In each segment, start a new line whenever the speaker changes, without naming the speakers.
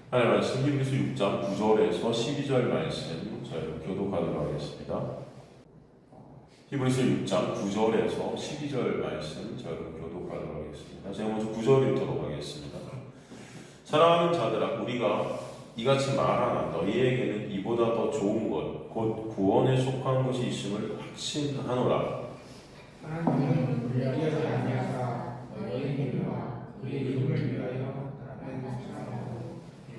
하나님 말씀 히브리서 6장 9절에서 12절 말씀 저희 교독하도록 하겠습니다. 히브리서 6장 9절에서 12절 말씀 저희 교독하도록 하겠습니다. 제가 먼저 9절 읽도록 하겠습니다. 사랑하는 자들아, 우리가 이같이 말하나 너희에게는 이보다 더 좋은 것 곧 구원에 속한 것이 있음을 확신하노라.
하나님은 우리를 위하여 아니하사 너희의 힘과 그의 이름을 위하여 하나님께서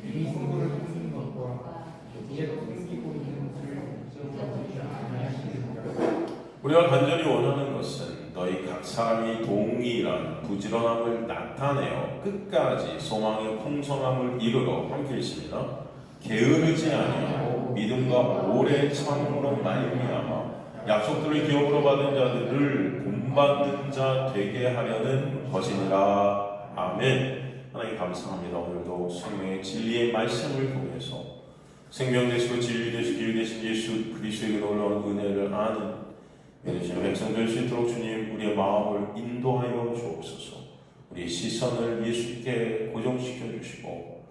이 성도를 숨기는 것과 이제 숨기고 있는 것을 잊어버리지 아니하시리라.
우리가 간절히 원하는 것은 너희 각 사람이 동일한 부지런함을 나타내어 끝까지 소망의 풍성함을 이루러 함께 있습니다. 게으르지 아니하고 믿음과 오래 참음으로 말미암아 약속들을 기업으로 받은 자들을 본받는 자 되게 하려는 것이니라. 아멘. 하나님 감사합니다. 오늘도 생명의 진리의 말씀을 통해서 생명 되시고 진리 되시고 길 되신 예수 그리스도의 놀라운 은혜를 아는 믿으시는 백성 될 수 있도록 주님 우리의 마음을 인도하여 주옵소서. 우리의 시선을 예수께 고정시켜 주시고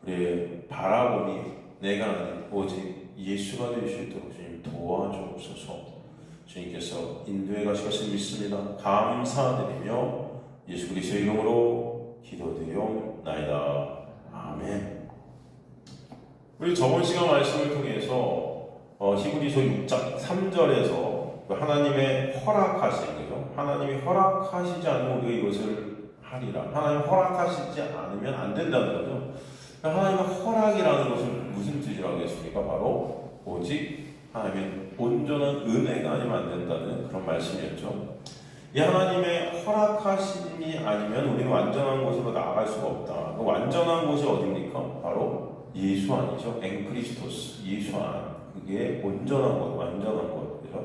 우리의 바라봄이 내가 아닌 오직 예수가 될 수 있도록 주님 도와주옵소서. 주님께서 인도해 가실 것을 믿습니다. 감사드리며 예수 그리스도의 이름으로 기도드리옵나이다. 아멘. 우리 저번 시간 말씀을 통해서 히브리서 6장 3절에서 하나님의 허락하신 거죠. 하나님이 허락하시지 않으면 우리가 이것을 하리라. 하나님 허락하시지 않으면 안 된다는 거죠. 하나님의 허락이라는 것은 무슨 뜻이라고 하겠습니까? 바로 오직 하나님의 온전한 은혜가 아니면 안 된다는 그런 말씀이었죠. 이 하나님의 허락하심이 아니면 우리는 완전한 곳으로 나아갈 수가 없다. 그 완전한 곳이 어디입니까? 바로 예수 안이죠. 엥크리스토스, 예수 안. 그게 온전한 것, 완전한 것. 그죠?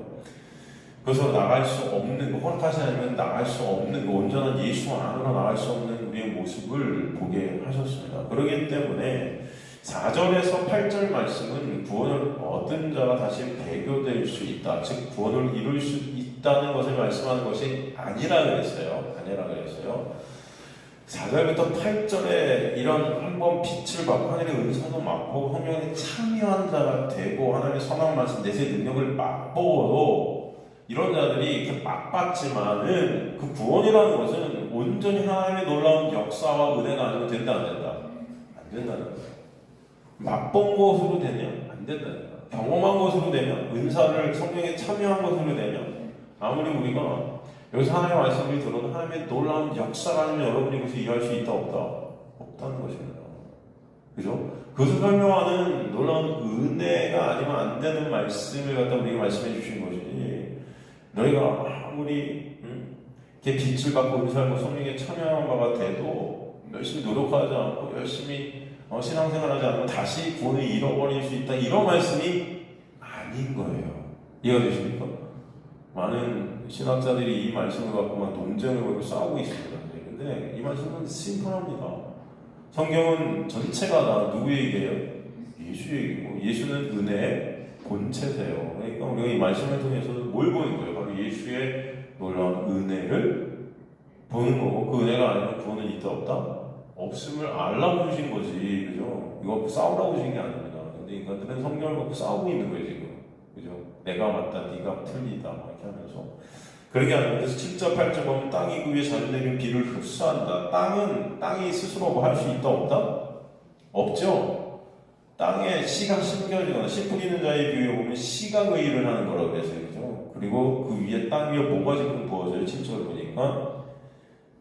그래서 나갈 수 없는, 허락하시지 않으면 나갈 수 없는, 온전한 예수 안으로 나갈 수 없는 우리의 모습을 보게 하셨습니다. 그렇기 때문에 4절에서 8절 말씀은 구원을 얻은 자가 다시 배교될 수 있다. 즉, 구원을 이룰 수 있다는 것을 말씀하는 것이 아니라 그랬어요. 4절부터 8절에 이런 한번 빛을 받고 하늘의 은사도 맛보고 성령에 참여한 자가 되고 하나님의 선한 말씀, 내세 능력을 맛보고도 이런 자들이 이렇게 맛봤지만은 그 구원이라는 것은 온전히 하나님의 놀라운 역사와 은혜가 아니면 된다, 안 된다? 안 된다는 거예요. 맛본 것으로 되면 안 된다는 거예요. 경험한 것으로 되면, 은사를 성령에 참여한 것으로 되면 아무리 우리가 여기서 하나님의 말씀을 들어도 하나님의 놀라운 역사가 아니면 여러분이 그것을 이해할 수 있다, 없다? 없다는 것입니다. 그죠? 그것을 설명하는 놀라운 은혜가 아니면 안 되는 말씀을 갖다 우리에게 말씀해 주신 것이지, 너희가 아무리 이렇게 빛을 받고 은사하고 성령에 참여한 바가 돼도 열심히 노력하지 않고 열심히 신앙생활하지 않으면 다시 구원을 잃어버릴 수 있다, 이런 말씀이 아닌 거예요. 이해가 되십니까? 많은 신학자들이 이 말씀을 갖고만 논쟁을 걸고 싸우고 있습니다. 근데 이 말씀은 심플합니다. 성경은 전체가 다 누구 얘기예요? 예수 얘기고, 예수는 은혜의 본체세요. 그러니까 우리가 이 말씀을 통해서 뭘 보는 거예요? 바로 예수의 놀라운 은혜를 보는 거고, 그 은혜가 아니면 구원은 있다, 없다? 없음을 알라고 주신 거지. 그죠? 이거 싸우라고 주신 게 아닙니다. 근데 인간들은 성경을 갖고 싸우고 있는 거예요, 지금. 그죠? 내가 맞다, 네가 틀리다, 이렇게 하면서. 그러게 아니라, 그래서 7절, 8절 보면 땅이 그 위에 자주 내린 비를 흡수한다. 땅이 스스로 뭐 할 수 있다, 없다? 없죠? 땅에 씨가 심겨지거나 씨 뿌리는 자에 비유해 보면 씨가 그 일을 하는 거라고 그랬어요. 그죠? 그리고 그 위에 땅 위에 뭐가 지금 부어져요? 7절 보니까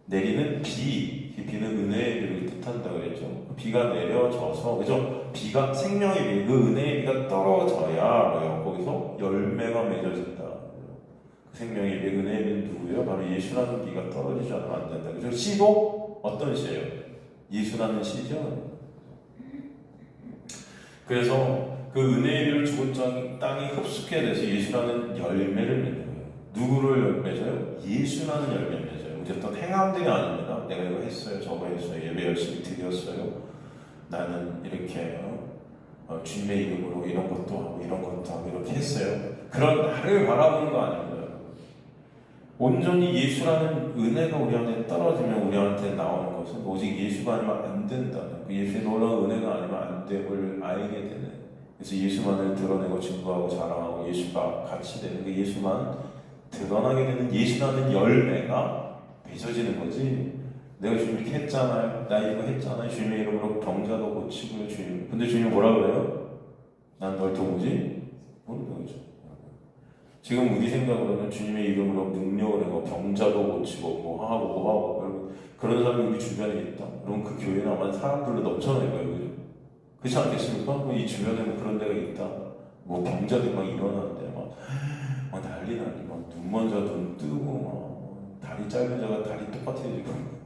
내리는 비, 비는 은혜의 비를 뜻한다 그랬죠. 비가 내려져서, 그죠? 비가 생명의 비, 그 은혜의 비가 떨어져야 뭐요? 거기서 열매가 맺어진다. 그 생명의 비, 은혜의 비는 누구예요? 바로 예수라는 비가 떨어지지 않으면 안 된다. 그죠? 씨도 어떤 씨예요? 예수라는 씨죠. 그래서 그 은혜의 비를 죽은 땅이 흡수케 돼서 예수라는 열매를 맺는 거예요. 누구를 맺어요? 예수라는 열매를 맺어요. 어떤 행함들이 아닙니다. 내가 이거 했어요, 저거 했어요, 예배 열심히 드렸어요, 나는 이렇게 주님의 이름으로 이런 것도 하고 이런 것도 하고 이렇게 했어요. 그런 나를 바라보는 거 아닙니다. 온전히 예수라는 은혜가 우리한테 떨어지면 우리한테 나오는 것은 오직 예수가 아니면 안 된다는, 그 예수의 놀라운 은혜가 아니면 안 됨을 알게 되는, 그래서 예수만을 드러내고 증거하고 자랑하고 예수가 같이 되는, 그 예수만 드러나게 되는 예수라는 열매가 맺어지는 거지. 내가 주님 이렇게 했잖아요, 나 이거 했잖아요, 주님의 이름으로 병자도 고치고요, 주님. 근데 주님이 뭐라 그래요? 난 널 도무지 모르는 거죠. 지금 우리 생각으로는 주님의 이름으로 능력을 하고 병자도 고치고 뭐 하고 그런 사람이 우리 주변에 있다. 그럼 그 교회는 아마 사람들로 넘쳐날 거예요. 그죠? 그렇지 않겠습니까? 이 주변에 뭐 그런 데가 있다. 뭐 병자들 막 일어나는데 막 난리 막 눈먼 자 눈 뜨고 막 다리 짧은 자가 다리 똑같아지고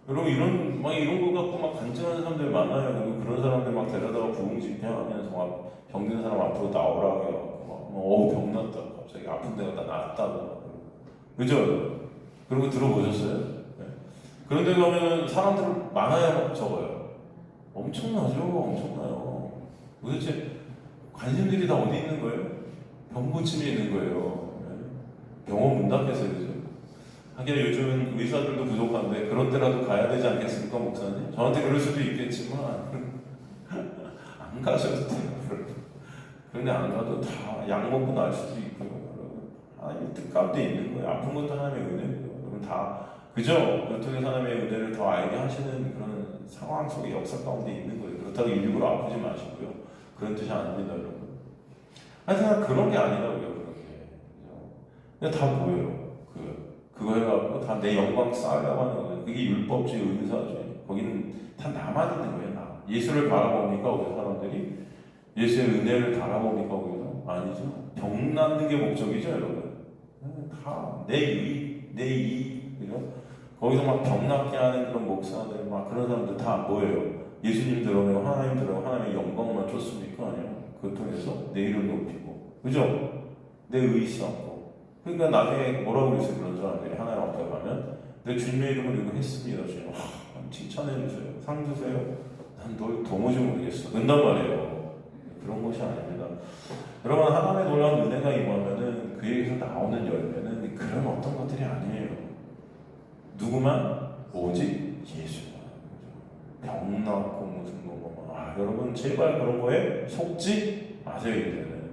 여러분 이런 거 갖고 막 간증하는 사람들 많아요. 그리고 그런 사람들 막 데려다가 부흥집회하면서 막 병든 사람 앞으로 나오라고 해갖고 병났다. 갑자기 아픈 데가 다 낫다고. 그죠? 그런 거 들어보셨어요? 네. 그런 데 가면 사람들 많아요, 적어요? 엄청나요. 도대체 관심들이 다 어디 있는 거예요? 병 고침에 있는 거예요. 네. 병원 문 닫겠어요, 그죠? 하긴 요즘은 의사들도 부족한데 그런 데라도 가야 되지 않겠습니까, 목사님? 저한테 그럴 수도 있겠지만 안 가셔도 돼요. 그런데 안 가도 다 약 먹고 날 수도 있고요. 하나님의 뜻 가운데 있는 거예요. 아픈 것도 하나님의 은혜고요. 여러분 다 그죠? 그렇다고 하나님의 은혜를 더 알게 하시는 그런 상황 속에 역사 가운데 있는 거예요. 그렇다고 일부러 아프지 마시고요. 그런 뜻이 아닙니다, 여러분. 하여튼 그런 게 아니라고요, 그런 게. 그냥 다 뭐예요? 그거 해갖고 다 내 영광 쌓으려고 하는 거예요. 그게 율법주의, 은사주의. 거기는 다 나만 있는 거예요, 나. 예수를 바라봅니까, 우리 사람들이? 예수의 은혜를 바라봅니까, 거기서? 아니죠. 병 낫는 게 목적이죠, 여러분. 다 내 이익, 그죠? 거기서 막 병 낫게 하는 그런 목사들, 막 그런 사람들 다 뭐예요? 예수님 드러내고 하나님 드러내고 하나님의 영광만 줬습니까? 아니요. 그걸 통해서 내 이름 높이고, 그죠? 내 의의 쌓고. 그러니까 나중에 뭐라고 그랬어요, 그런 사람들이 하나님 앞에 가면 내 주님의 이름으로 이거 했습니다. 주님. 칭찬해 주세요. 상 주세요. 난 널 도무지 모르겠어. 그런단 말이에요. 그런 것이 아닙니다. 여러분, 하나님의 놀라운 은혜가 임하면은 그에게서 나오는 열매는 그런 어떤 것들이 아니에요. 누구만? 오직 예수만. 병 낫고 무슨 뭐. 여러분 제발 그런 거에 속지 마세요. 이제는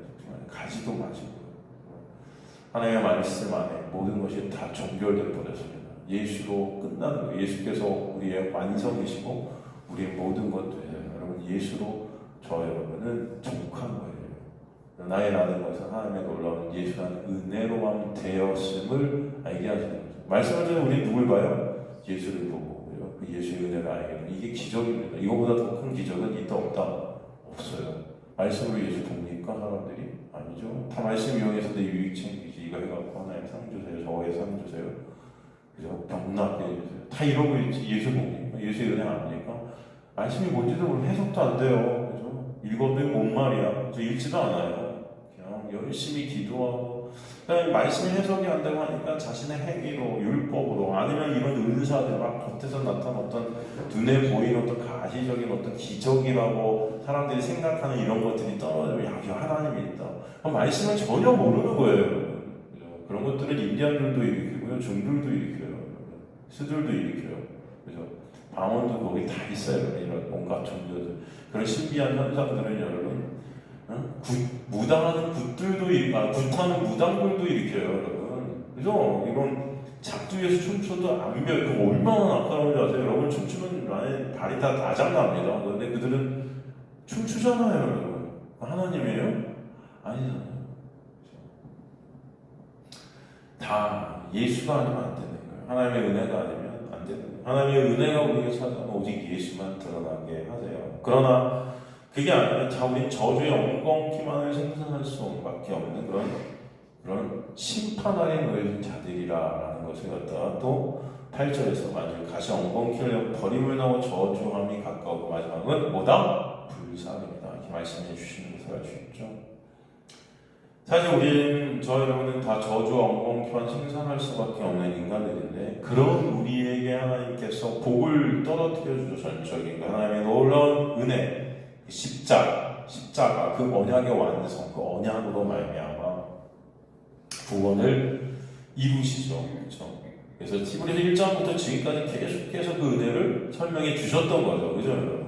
가지도 마시고. 하나님의 말씀 안에 모든 것이 다 종결될 뻔했습니다. 예수로 끝나는 거예요. 예수께서 우리의 완성이시고 우리의 모든 것들이에요. 여러분 예수로 저 여러분은 족한 거예요. 나의 나는 것은 하나님의 놀라운 예수라는 은혜로만 되었음을 알게 하시는 거죠. 말씀을 전에 우리 누굴 봐요? 예수를 보고 그 예수의 은혜를 알게 되는 이게 기적입니다. 이거보다 더 큰 기적은 있다 없다? 없어요. 말씀으로 예수 봅니까 사람들이? 아니죠. 다 말씀 이용해서 내 유익 챙기지. 이거 해갖고 하나님 상 주세요. 저거에 상 주세요. 그죠? 병 낫게 해주세요. 다 이러고 있지. 예수 봅니까? 예수의 은혜 아닙니까? 말씀이 뭔지도 모르면 해석도 안 돼요. 그죠? 읽어도 뭔 말이야. 저 읽지도 않아요. 그냥 열심히 기도하고 말씀이 해석이 안 되고 하니까 자신의 행위로 율법으로 아니면 이런 은사들 막 겉에서 나타난 어떤 눈에 보이는 어떤 가시적인 어떤 기적이라고 사람들이 생각하는 이런 것들이 떨어지면 야, 하나님이 있다. 말씀을 전혀 모르는 거예요. 그죠? 그런 것들은 인디안들도 일으키고요, 중들도 일으켜요, 스들도 일으켜요. 그죠? 방언도 거기 다 있어요. 이런 온갖 종교들. 그런 신비한 현상들은 여러분, 무당하는 굿하는 무당들도 일으켜요, 여러분. 그죠? 이런 작두에서 춤춰도 안 별, 그 얼마나 아까운지 아세요? 여러분 춤추면 안에 발이 다 나장납니다. 그런데 그들은 춤추잖아요, 여러분. 하나님이에요? 아니잖아요. 다 예수가 아니면 안 되는 거예요. 하나님의 은혜가 아니면 안 되는 거예요. 하나님의 은혜가 우리에게 찾아오면 오직 예수만 드러나게 하세요. 그러나 그게 아니라 우린 저주의 엉겅퀴만을 생산할 수밖에 없는 그런 심판 아래 놓여진 자들이라는 것을 갖다가 또 8절에서 마지막 가시 엉겅퀴를 버림을 당하고 저주함이 가까우고 마지막은 뭐다? 불사입니다. 이렇게 말씀해 주시는 것을 알 수 있죠. 사실 저 여러분은 다 저주와 엉겅퀴만 생산할 수밖에 없는 인간들인데 그런 우리에게 하나님께서 복을 떨어뜨려 주셔서 전적인 하나님의 놀라운 은혜 십자가 그 언약의 완성, 그 언약으로 말미암아 구원을 이루시죠. 그렇죠? 그래서 히브리서 1장부터 지금까지 계속해서 그 은혜를 설명해 주셨던 거죠. 그죠, 여러분?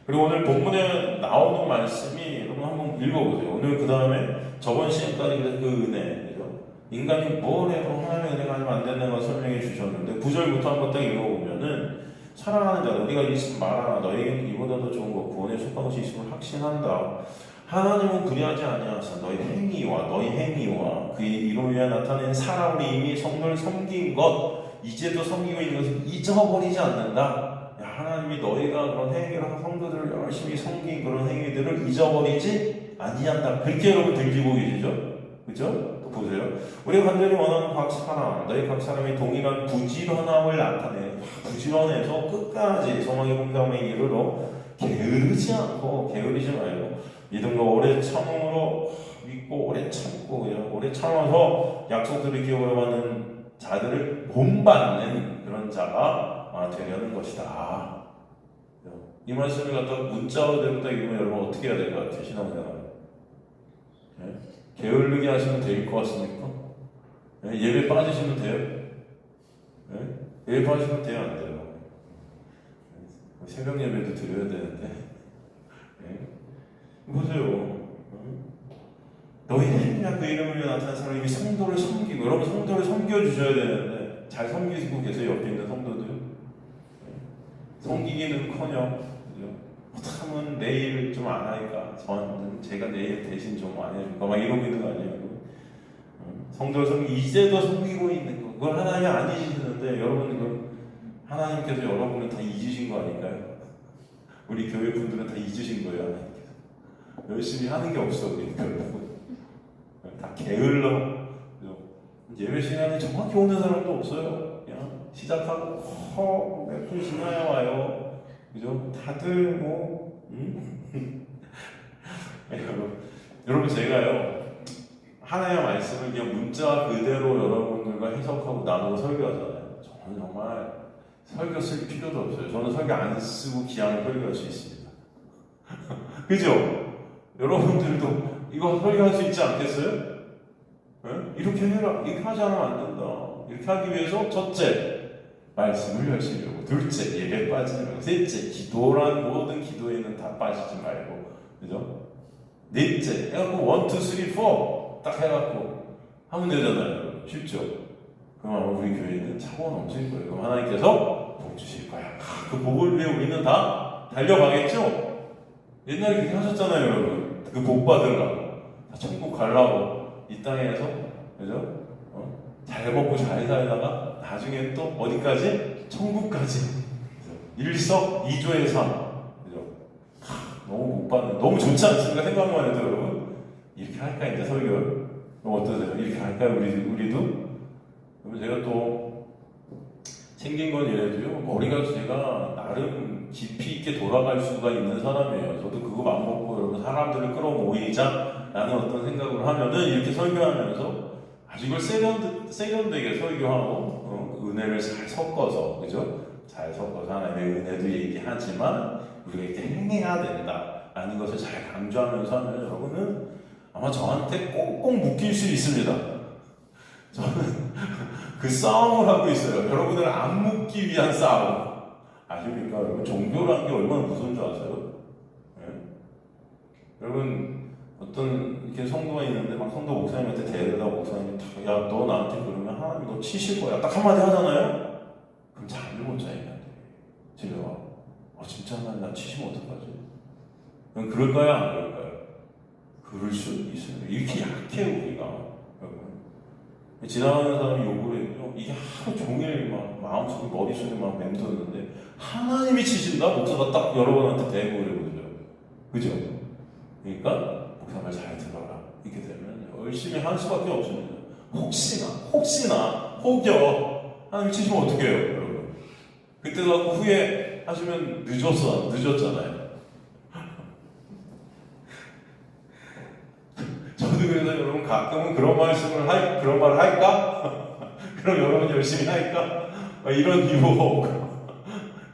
그리고 오늘 본문에 나오는 말씀이 여러분 한번 읽어보세요. 오늘 그 다음에 저번 시간까지 그 은혜, 그죠? 인간이 뭘 해도 하나님의 은혜가 아니면 안 된다는 걸 설명해 주셨는데 9절부터 한번 딱 읽어보면은 사랑하는 자, 우리가 있으면 말하나 너에게는 이보다도 좋은 것 구원에 속한 것이 있음을 확신한다. 하나님은 그리하지 아니하사 너희 행위와 그의 이름을 위하여 나타낸 사랑으로 이미 성도를 섬긴 것 이제도 섬기고 있는 것을 잊어버리지 않는다. 야, 하나님이 너희가 그런 행위를 하고 성도들을 열심히 섬긴 그런 행위들을 잊어버리지 아니한다. 그렇게 여러분 들리고 계시죠? 그죠? 또 보세요. 우리가 간절히 원하는 각 사람, 너희 각 사람이 동일한 부지런함을 나타내 부지런해서 끝까지 소망의 공감에 이르러 게으르지 말고 믿음과 오래 참음으로 믿고 오래 참고 오래 참아서 약속들을 기억해받는 자들을 본받는 그런 자가 되려는 것이다. 이 말씀을 갖다 문자로 대부터 읽으면 여러분 어떻게 해야 될 것 같아요? 신앙생활 게을르게 하시면 될 것 같습니까? 예배 빠지시면 돼요? 예배 빠지시면 돼요? 안 돼요? 새벽 예배도 드려야 되는데 보세요. 너희 행위나 그 이름을 위해 나타난 사람이 성도를 섬기고 여러분 성도를 섬겨주셔야 되는데 잘 섬기고 계세요? 옆에 있는 성도들 섬기기는커녕 어떡하면 내일 좀 안 하니까 저는 제가 내일 대신 좀 안 해줄까 막 이러고 있는 거 아니에요? 성도를 섬기고 이제도 섬기고 있는 거 그걸 하나님이 안 잊으시는데 여러분 이걸 하나님께서 여러분을 다 잊으신 거 아닐까요? 우리 교회 분들은 다 잊으신 거예요. 하나님께서 열심히 하는 게 없어 우리 별로 다 게을러. 예배 시간에 정확히 오는 사람도 없어요. 그냥 시작하고 몇 분 지나야 와요. 그죠? 다들 여러분 제가요 하나의 말씀을 그냥 문자 그대로 여러분들과 해석하고 나누고 설교하잖아요. 저는 정말 설교 쓸 필요도 없어요. 저는 설교 안 쓰고 그냥 설교할 수 있습니다. 그죠? 여러분들도 이거 설교할 수 있지 않겠어요? 이렇게 해라. 이렇게 하지 않으면 안 된다. 이렇게 하기 위해서 첫째, 말씀을 열심히 하고 둘째, 예배 빠지지 말고 셋째, 기도란 모든 기도에는 다 빠지지 말고 그죠? 넷째, 해갖고 1, 2, 3, 4 딱 해갖고 하면 되잖아요. 쉽죠? 그럼 아마 우리 교회는 차고 넘칠 거예요. 그럼 하나님께서 복 주실 거야. 그 복을 위해 우리는 다 달려가겠죠? 옛날에 그렇게 하셨잖아요, 여러분. 그 복 받으려고. 다 천국 가려고 이 땅에서 그죠? 잘 먹고 잘 살다가 나중에 또 어디까지? 천국까지. 일석이조의 삶. 그죠? 너무 못 받는, 너무 좋지 않습니까? 생각만 해도 여러분. 이렇게 할까, 이제 설교를? 그럼 어떠세요? 이렇게 할까요, 우리도? 그러면 제가 또 생긴 건 이래도요, 머리가 제가 나름 깊이 있게 돌아갈 수가 있는 사람이에요. 저도 그거 맘먹고 여러분 사람들을 끌어모이자 라는 어떤 생각을 하면은 이렇게 설교하면서 아주 이걸 세련되게 설교하고 은혜를 잘 섞어서 그죠? 잘 섞어서 하나님의 은혜도 얘기하지만 우리가 이렇게 행해야 된다 라는 것을 잘 강조하면서 하면 여러분은 아마 저한테 꽁꽁 묶일 수 있습니다. 저는 그 싸움을 하고 있어요. 여러분을 안 묶기 위한 싸움. 아십니까? 여러분 종교라는 게 얼마나 무서운 줄 아세요? 네? 여러분 어떤 이렇게 성도가 있는데 막 성도 목사님한테 대들다 목사님이 야 너 나한테 그러면 하나님 너 치실 거야 딱 한마디 하잖아요? 그럼 잠을 못 자요. 집에 와. 진짜 하나님 나 치시면 어떡하지? 그럼 그럴까요? 안 그럴까요? 그럴 수 있어요. 이렇게 약해 우리가. 여러분 지나가는 사람이 욕을 해요. 이게 하루 종일 막 마음속에 머릿속에 막 맴도는데 하나님이 치신다? 목사가 딱 여러분한테 대고 그러거든요. 그죠? 그러니까 목사 말 잘 들어라. 이렇게 되면 열심히 할 수밖에 없습니다. 혹시나 하나님이 치시면 어떻게 해요? 여러분 그때도 갖고 후회하시면 늦었잖아요. 저도 그래서 여러분 가끔은 그런 말을 할까? 그럼 여러분 열심히 할까? 이런 유혹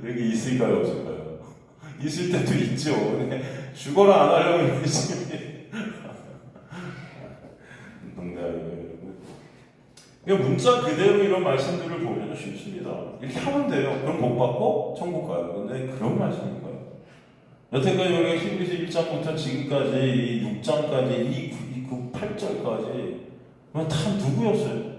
이런 게 있을까요? 없을까요? 있을 때도 있죠. 죽어라 안 하려고 열심히 농담이에요. 그러니까 문자 그대로 이런 말씀들을 보면 쉽습니다. 이렇게 하면 돼요. 그럼 복 받고 천국 가요. 근데 그런 말씀인가요? 여태까지 우리가 히브리서 1장부터 지금까지 이 6장까지 이 8절까지 다 누구였어요?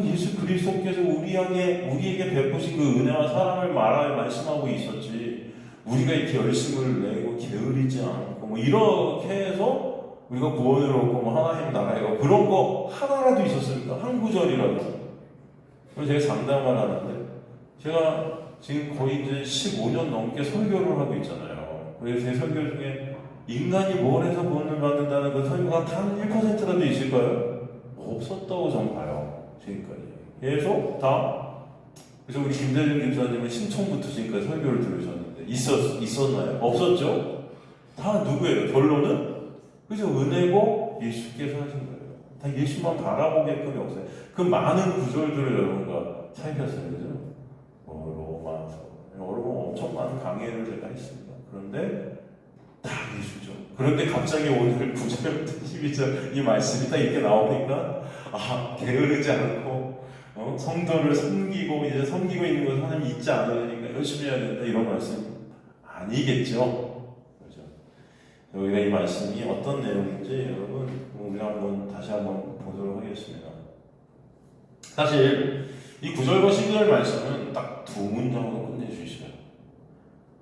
예수 그리스도께서 우리에게 베푸신 그 은혜와 사랑을 말씀하고 있었지. 우리가 이렇게 열심을 내고 게으르지 않고 뭐 이렇게 해서 우리가 구원을 얻고 뭐 하나님 나라에 가고 그런 거 하나라도 있었습니까? 한 구절이라도. 그래서 제가 장담을 하는데 제가 지금 거의 이제 15년 넘게 설교를 하고 있잖아요. 그래서 제 설교 중에 인간이 뭘 해서 구원을 받는다는 그 설교가 단 1%라도 있을까요? 없었다고 저는 봐요. 지금까지. 계속 다. 그래서 우리 김대중 집사님은 신청부터 지금까지 설교를 들으셨는데 있었나요? 없었죠? 다 누구예요? 결론은? 그죠? 은혜고 예수께서 하신 거예요. 다 예수만 바라보게끔이 없어요. 그 많은 구절들을 여러분과 살폈어요. 그죠? 로마서. 여러분 엄청 많은 강의를 제가 했습니다. 그런데 다 예수죠. 그런데 갑자기 오늘 9절부터 12절 이 말씀이 딱 이렇게 나오니까 게으르지 않고 성도를 섬기고 이제 섬기고 있는 것은 하나님 잊지 않으니까 열심히 해야 된다 이런 말씀 아니겠죠. 그렇죠? 여기가 이 말씀이 어떤 내용인지 여러분 우리가 다시 한번 보도록 하겠습니다. 사실 이 9절과 12절 말씀은 딱 두 문장으로 끝내주시죠.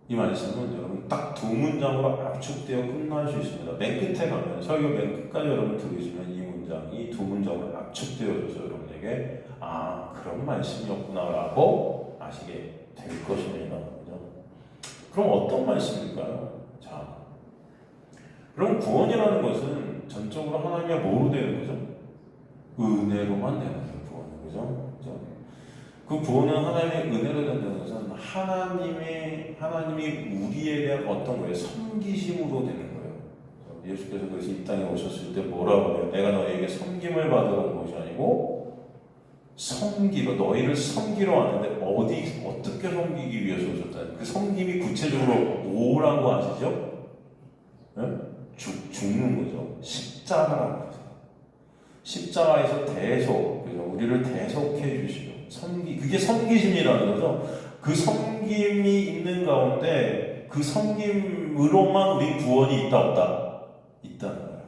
이 말씀은 여러분 딱 두 문장으로 압축되어 끝날 수 있습니다. 맨 끝에 가면 설교 맨 끝까지 여러분 들으시면 이 문장이 두 문장으로 압축되어져서 여러분에게 그런 말씀이었구나라고 아시게 될 것입니다. 그죠? 그럼 어떤 말씀일까요? 자, 그럼 구원이라는 것은 전적으로 하나님의 뭐로 되는 거죠? 은혜로만 되는 거죠. 구원은 그죠? 그 구원은 하나님의 은혜로 된다는 것은 하나님이 우리에 대한 어떤 거예요? 섬기심으로 되는 거예요. 예수께서 그래서 이 땅에 오셨을 때 뭐라고 해요? 내가 너희에게 섬김을 받으러 온 것이 아니고 너희를 섬기러 왔는데 어떻게 섬기기 위해서 오셨다? 그 섬김이 구체적으로 뭐라고 아시죠? 네? 죽는 거죠. 십자가라는 거죠. 십자가에서 우리를 대속해 주시고 그게 섬기심이라는 거죠. 그 섬김이 있는 가운데 그 섬김으로만 우리 구원이 있다 없다? 있다는 거예요.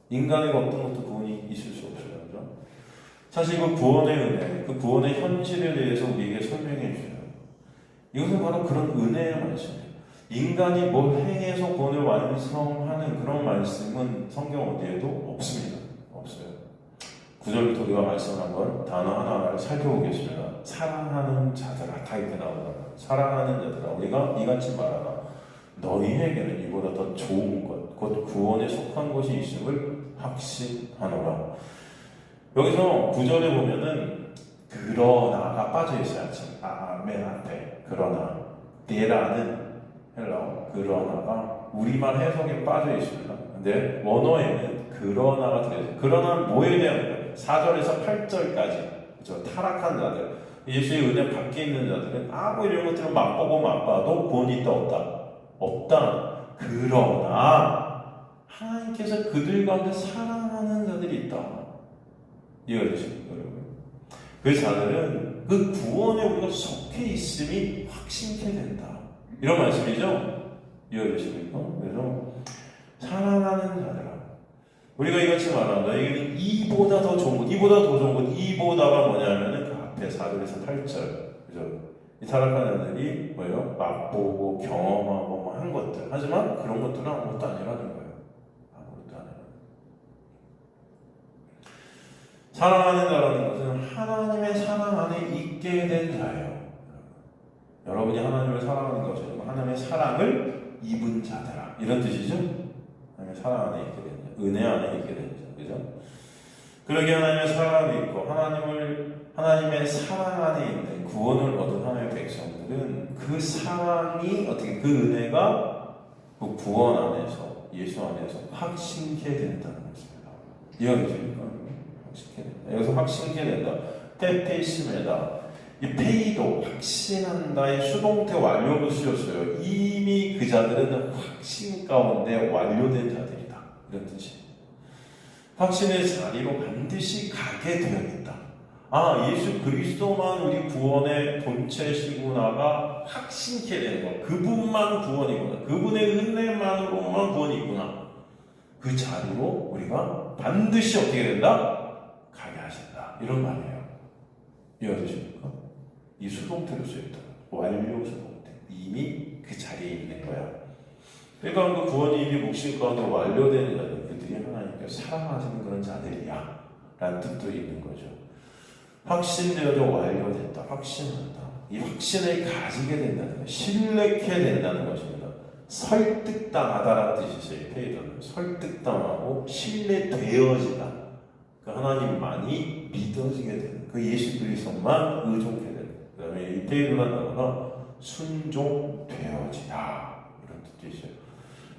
인간에게 어떤 것도 구원이 있을 수 없어요. 그렇죠? 사실 그 구원의 은혜, 그 구원의 현실에 대해서 우리에게 설명해 주셔요. 이것은 바로 그런 은혜의 말씀이에요. 인간이 뭘 행해서 구원을 완성하는 그런 말씀은 성경 어디에도 없습니다. 없어요. 9절부터 우리가 말씀한 걸 단어 하나하나를 살펴보겠습니다. 사랑하는 자들아, 다 이렇게 나오잖아요. 사랑하는 자들아, 우리가 이같이 말하나 너희에게는 이보다 더 좋은 것, 곧 구원에 속한 것이 있음을 확신하노라. 여기서 9절에 보면은 그러나가 빠져있어요. 맨 앞에 그러나 데라는 헬라어 그러나가 우리말 해석에 빠져있습니다. 근데 원어에는 그러나가 들어있어요. 그러나는 뭐에 대한 거예요? 4절에서 8절까지 그렇죠? 타락한 자들, 예수의 은혜 밖에 있는 자들은 이런 것들을 맛봐도 구원이 있다 없다? 없다. 그러나 하나님께서 그들 가운데 사랑하는 자들이 있다. 이해가 되십니까 여러분? 그 자들은 그 구원에 우리가 속해 있음이 확신케 된다. 이런 말씀이죠? 이해가 되십니까? 그래서 사랑하는 자들아, 우리가 이같이 말한다. 너에게는 이보다 더 좋은 것, 이보다가 뭐냐면은 그 앞에 4절에서 8절, 그죠? 이 타락한 자들이 뭐예요? 맛보고 경험하고 뭐 한 것들. 하지만 그런 것들은 아무것도 아니라는 거예요. 아무것도 아니라는 거예요. 사랑하는 자라는 것은 하나님의 사랑 안에 있게 된 자예요. 여러분이 하나님을 사랑하는 것이 아니고 하나님의 사랑을 입은 자들아. 이런 뜻이죠? 하나님의 사랑 안에 있게 된 자. 은혜 안에 있게 된 자. 그죠? 그러기에 하나님의 사랑 안에 있고 하나님의 사랑 안에 있는 구원을 얻은 하나님의 백성들은 그 사랑이 어떻게 그 은혜가 그 구원 안에서 예수 안에서 확신케 된다는 것입니다. 이해하십니까? 확신케 된다. 여기서 확신케 된다. 페페시메다. 이 페이도 확신한다의 수동태 완료로 쓰였어요. 이미 그 자들은 확신 가운데 완료된 자들이다. 이런 뜻이에요. 확신의 자리로 반드시 가게 되어있다. 예수 그리스도만 우리 구원의 본체시구나가 확신케 되는 거. 그분만 구원이구나. 그분의 은혜만으로만 구원이 있구나. 그 자리로 우리가 반드시 어떻게 된다? 가게 하신다. 이런 말이에요. 이해되십니까? 이 수동태로 쓰였다. 완료 수동태. 이미 그 자리에 있는 거야. 그러니까 그 구원이 이미 묵신 가운데 완료되는 자들, 그들이 하나님께서 사랑하시는 그런 자들이야 라는 뜻도 있는 거죠. 확신되어져 완료됐다. 확신한다. 이 확신을 가지게 된다는 것, 신뢰케 된다는 것입니다. 설득당하다라는 뜻이 있어요. 페이더는 설득당하고 신뢰되어지다. 그 하나님만이 믿어지게 되는, 그 예수 그리스도만 의존케 되는. 그 다음에 이 페이더라는 단어가 순종되어지다 이런 뜻도 있어요.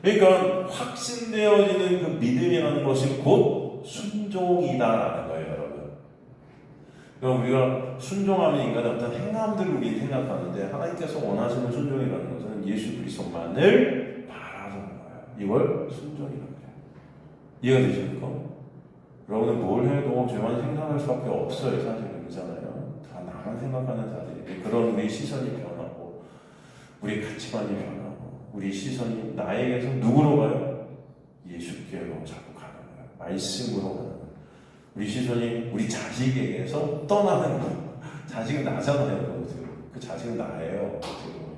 그러니까 확신되어지는 그 믿음이라는 것이 곧 순종이다라는 거예요, 여러분. 그럼 우리가 순종하면 인간의 어떤 행함들을 우리 생각하는데, 하나님께서 원하시는 순종이라는 것은 예수 그리스도만을 바라보는 거예요. 이걸 순종이라는 거예요. 이해가 되십니까? 여러분은 뭘 해도 죄만 생각할 수밖에 없어요. 사실은 그렇잖아요. 다 나만 생각하는 자들이. 그런 우리 시선이 변하고, 우리 가치관이 변하고, 우리 시선이 나에게서 누구로 가요? 예수께로 자꾸 가는 거예요. 말씀으로 가는 거예요. 우리 시선이 우리 자식에게서 떠나는 거예요. 자식은 나잖아요. 그 자식은 나예요.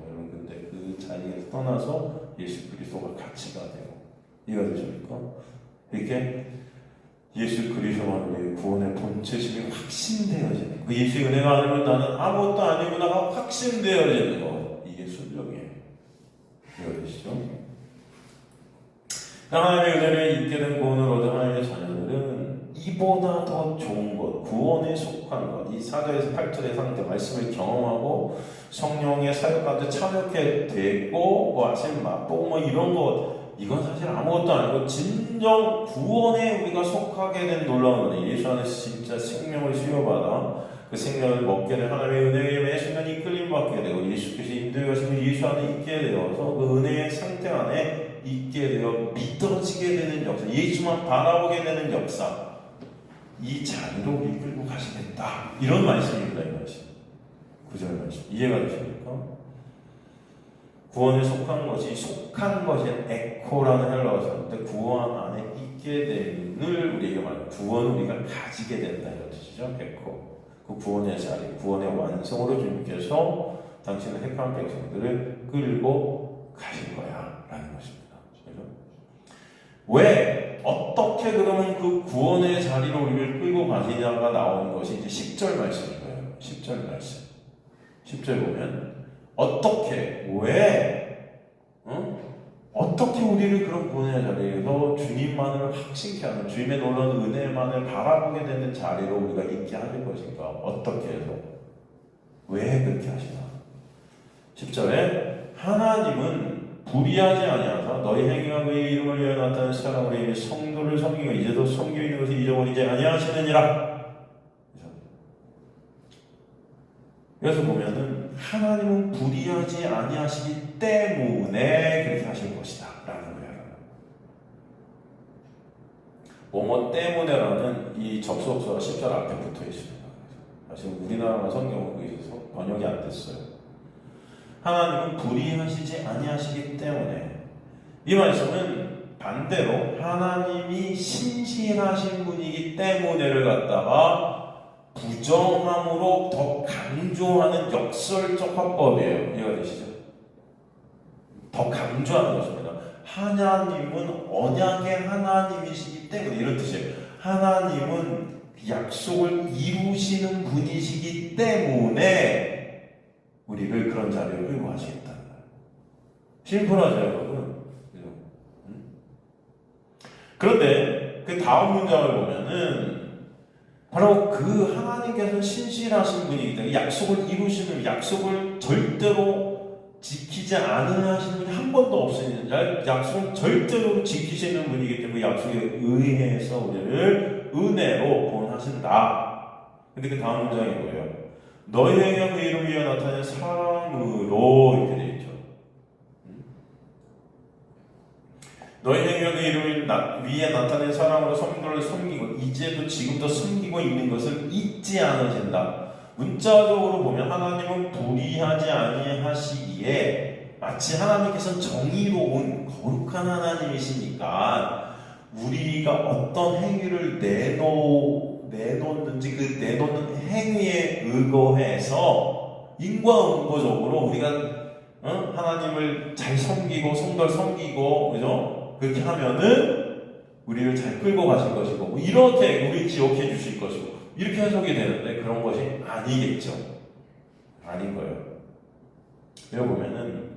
여러분, 근데 그 자식에서 떠나서 예수 그리스도가 가치가 되고, 이해가 되십니까? 이렇게 예수 그리스도만 우리의 구원의 본체심이 확신되어지는, 그 예수의 은혜가 아니면 나는 아무것도 아니구나가 확신되어지는 거, 이게 순종이에요. 이해가 되시죠? 하나님의 은혜를 입게 된 구원을 얻은 하나님의 자녀들은 이보다 더 좋은 것, 구원에 속한 것, 이 4절에서 8절의 상태, 말씀을 경험하고 성령의 사역 가운데 참여하게 되고, 뭐 아침 맛보고 뭐 이런 것, 이건 사실 아무것도 아니고 진정 구원에 우리가 속하게 된 놀라운 은혜. 예수 안에서 진짜 생명을 수여받아 그 생명을 먹게 된 하나님의 은혜에 매 순간 이끌림 받게 되고, 예수께서 인도해 가시면 예수 안에 있게 되어서 그 은혜의 상태 안에 있게 되어 믿어지게 되는 역사, 예수만 바라보게 되는 역사, 이 자리로 우리 끌고 가시겠다. 이런 말씀입니다. 이 말씀. 9절 말씀. 이해가 되십니까? 구원에 속한 것이 에코라는 헬라어인데, 구원 안에 있게 됨을 우리에게 말해요. 구원을 우리가 가지게 된다 이런 뜻이죠. 에코. 그 구원의 자리, 구원의 완성으로 주님께서 당신의 택한 백성들을 끌고 가실 거야 라는 것입니다. 그렇죠? 왜? 어떻게 그러면 그 구원의 자리로 우리를 끌고 가시냐가 나오는 것이 이제 10절 말씀인 거예요. 10절 말씀. 10절 보면 어떻게, 왜, 어떻게 우리를 그런 구원의 자리에서 주님만을 확신케 하는, 주님의 놀라운 은혜만을 바라보게 되는 자리로 우리가 있게 하실 것인가? 어떻게 해서? 왜 그렇게 하시나? 10절에 하나님은 불의하지 아니하사 너희 행위가 그의 이름을 위하여 나타낸 사랑으로 인해 성도를 섬기고 이제도 섬기고 있는 것을 잊어버리지 아니하시느니라. 그래서 보면은 하나님은 불의하지 아니하시기 때문에 그렇게 하실 것이다 라는 거예요. 뭐뭐 때문에라는 이 접속사가 10절 앞에 붙어 있습니다. 사실 우리나라 성경은 그게 번역이 안 됐어요. 하나님은 불의하시지 아니하시기 때문에, 이 말씀은 반대로 하나님이 신실하신 분이기 때문에를 갖다가 부정함으로 더 강조하는 역설적 화법이에요. 이해가 되시죠? 더 강조하는 것입니다. 하나님은 언약의 하나님이시기 때문에, 이런 뜻이에요. 하나님은 약속을 이루시는 분이시기 때문에 우리를 그런 자리로 끌고 가시겠다는 거예요. 심플하죠, 여러분? 그런데 그 다음 문장을 보면은 바로 그 하나님께서 신실하신 분이기 때문에 약속을 이루시는, 약속을 절대로 지키지 않으시는 분이 한 번도 없으니, 약속을 절대로 지키시는 분이기 때문에 약속에 의해서 우리를 은혜로 구원하신다. 근데 그 다음 문장이 뭐예요? 너희에게 그 이름 위에 나타낸 사랑으로, 이렇게 되어 있죠. 너희 행위와 그 이름을 위에 나타낸 사람으로 성도를 섬기고 이제도 지금도 섬기고 있는 것을 잊지 않으신다. 문자적으로 보면 하나님은 불의하지 아니하시기에 마치 하나님께서는 정의로운 거룩한 하나님이시니까 우리가 어떤 행위를 내놓는지 그 내놓는 행위에 의거해서 인과응보적으로 우리가 하나님을 잘 섬기고 성도를 섬기고 그죠? 그렇게 하면은 우리를 잘 끌고 가실 것이고 뭐 이렇게 우리 기억해 주실 것이고 이렇게 해석이 되는데 그런 것이 아니겠죠. 아닌 거예요. 여기 보면은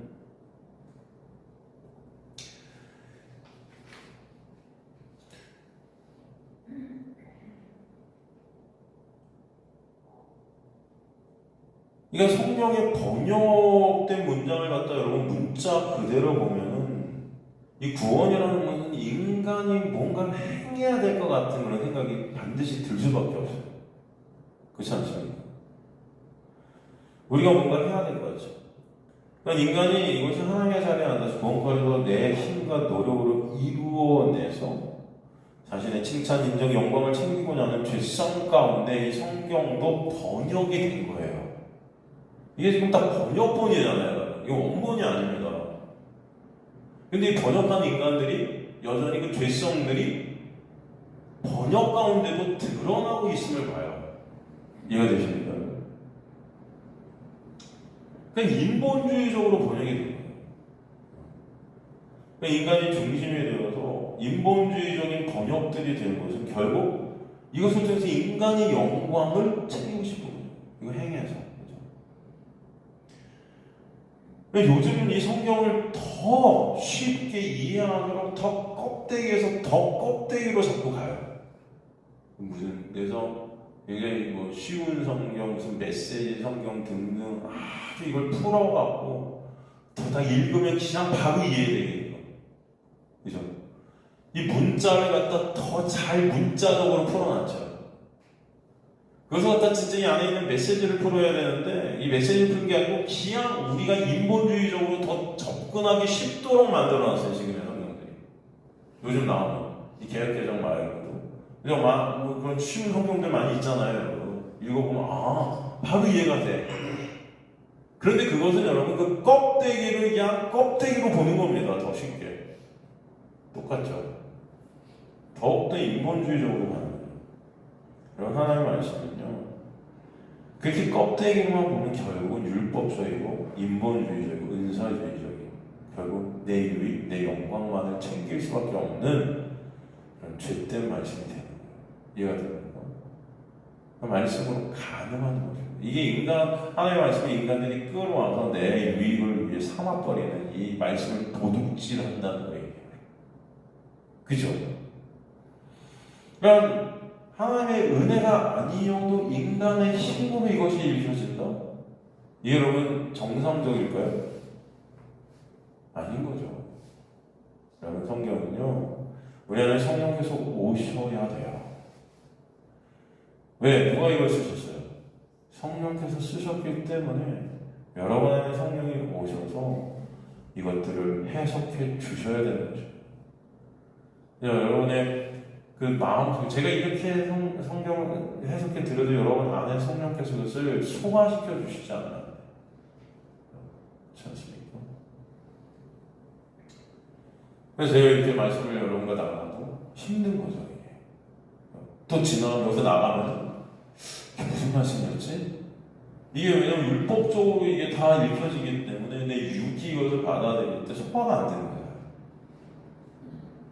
이건 성경의 번역된 문장을 갖다 여러분 문자 그대로 보면은 이 구원이라는 것은 인간이 뭔가를 행해야 될 것 같은 그런 생각이 반드시 들 수밖에 없어요. 그렇지 않습니까? 우리가 뭔가를 해야 될 것 같죠. 그러니까 인간이 이것이 하나님의 자리에 앉아서 무언가를 내 힘과 노력으로 이루어내서 자신의 칭찬, 인정, 영광을 챙기고자 하는 죄성 가운데 이 성경도 번역이 된 거예요. 이게 지금 다 번역본이잖아요. 이거 원본이 아닙니다. 근데 이 번역한 인간들이 여전히 그 죄성들이 번역 가운데도 드러나고 있음을 봐요. 이해가 되십니까? 그냥 인본주의적으로 번역이 된 거예요. 그러니까 인간이 중심이 되어서 인본주의적인 번역들이 되는 것은 결국 이것을 통해서 인간의 영광을 챙기고 싶은 거예요. 이거 행해서. 요즘은 이 성경을 더 쉽게 이해하도록 더 껍데기에서 더 껍데기로 잡고 가요. 그래서 굉장히 뭐 쉬운 성경, 무슨 메시지 성경 등등 아주 이걸 풀어갖고 다 읽으면 그냥 바로 이해되겠네요. 그죠? 이 문자를 갖다 더 잘 문자적으로 풀어놨죠. 그래서 갖다 진짜 이 안에 있는 메시지를 풀어야 되는데 이 메시지를 푸는 게 아니고 그냥 우리가 인본주의적으로 더 접근하기 쉽도록 만들어놨어요. 지금의 성경들이. 요즘 나오는 이 개혁개정 말고도 그냥 뭐 그런 쉬운 성경들 많이 있잖아요. 읽어보면 바로 이해가 돼. 그런데 그것은 여러분 그 껍데기를 그냥 껍데기로 보는 겁니다. 더 쉽게. 똑같죠. 더욱더 인본주의적으로 가는 거예요. 여러분 하나님의 말씀은요. 그렇게 껍데기만 보면 결국은 율법적이고 인본주의적이고 은사주의적이고 결국 내 유익, 내 영광만을 챙길 수밖에 없는 그런 죄된 말씀이 되는 거예요. 이해가 됩니까? 그 말씀으로 가능한 거죠. 이게 하나님의 말씀이 인간들이 끌어와서 내 유익을 위해 삼아버리는 이 말씀을 도둑질한다는 거예요. 그죠? 그러니까 하나님의 은혜가 아니어도 인간의 힘으로 이것이 일으켜진다? 이게 여러분 정상적일까요? 아닌 거죠. 여러분 성경은요 우리 안에 성령께서 오셔야 돼요. 왜? 누가 이걸 쓰셨어요? 성령께서 쓰셨기 때문에 여러분 안에 성령이 오셔서 이것들을 해석해 주셔야 되는 거죠. 여러분의 그 마음, 제가 이렇게 성경을 해석해 드려도 여러분 안에 성령께서 그것을 소화시켜 주시지 않아요. 그렇지 않습니까? 그래서 제가 이렇게 말씀을 여러분과 나가도 힘든 거죠, 이게. 또 지나가면서 나가면 무슨 말씀이었지? 이게 왜냐면 율법적으로 이게 다 읽혀지기 때문에 내 육이 이것을 받아들일 때 소화가 안 되는 거예요.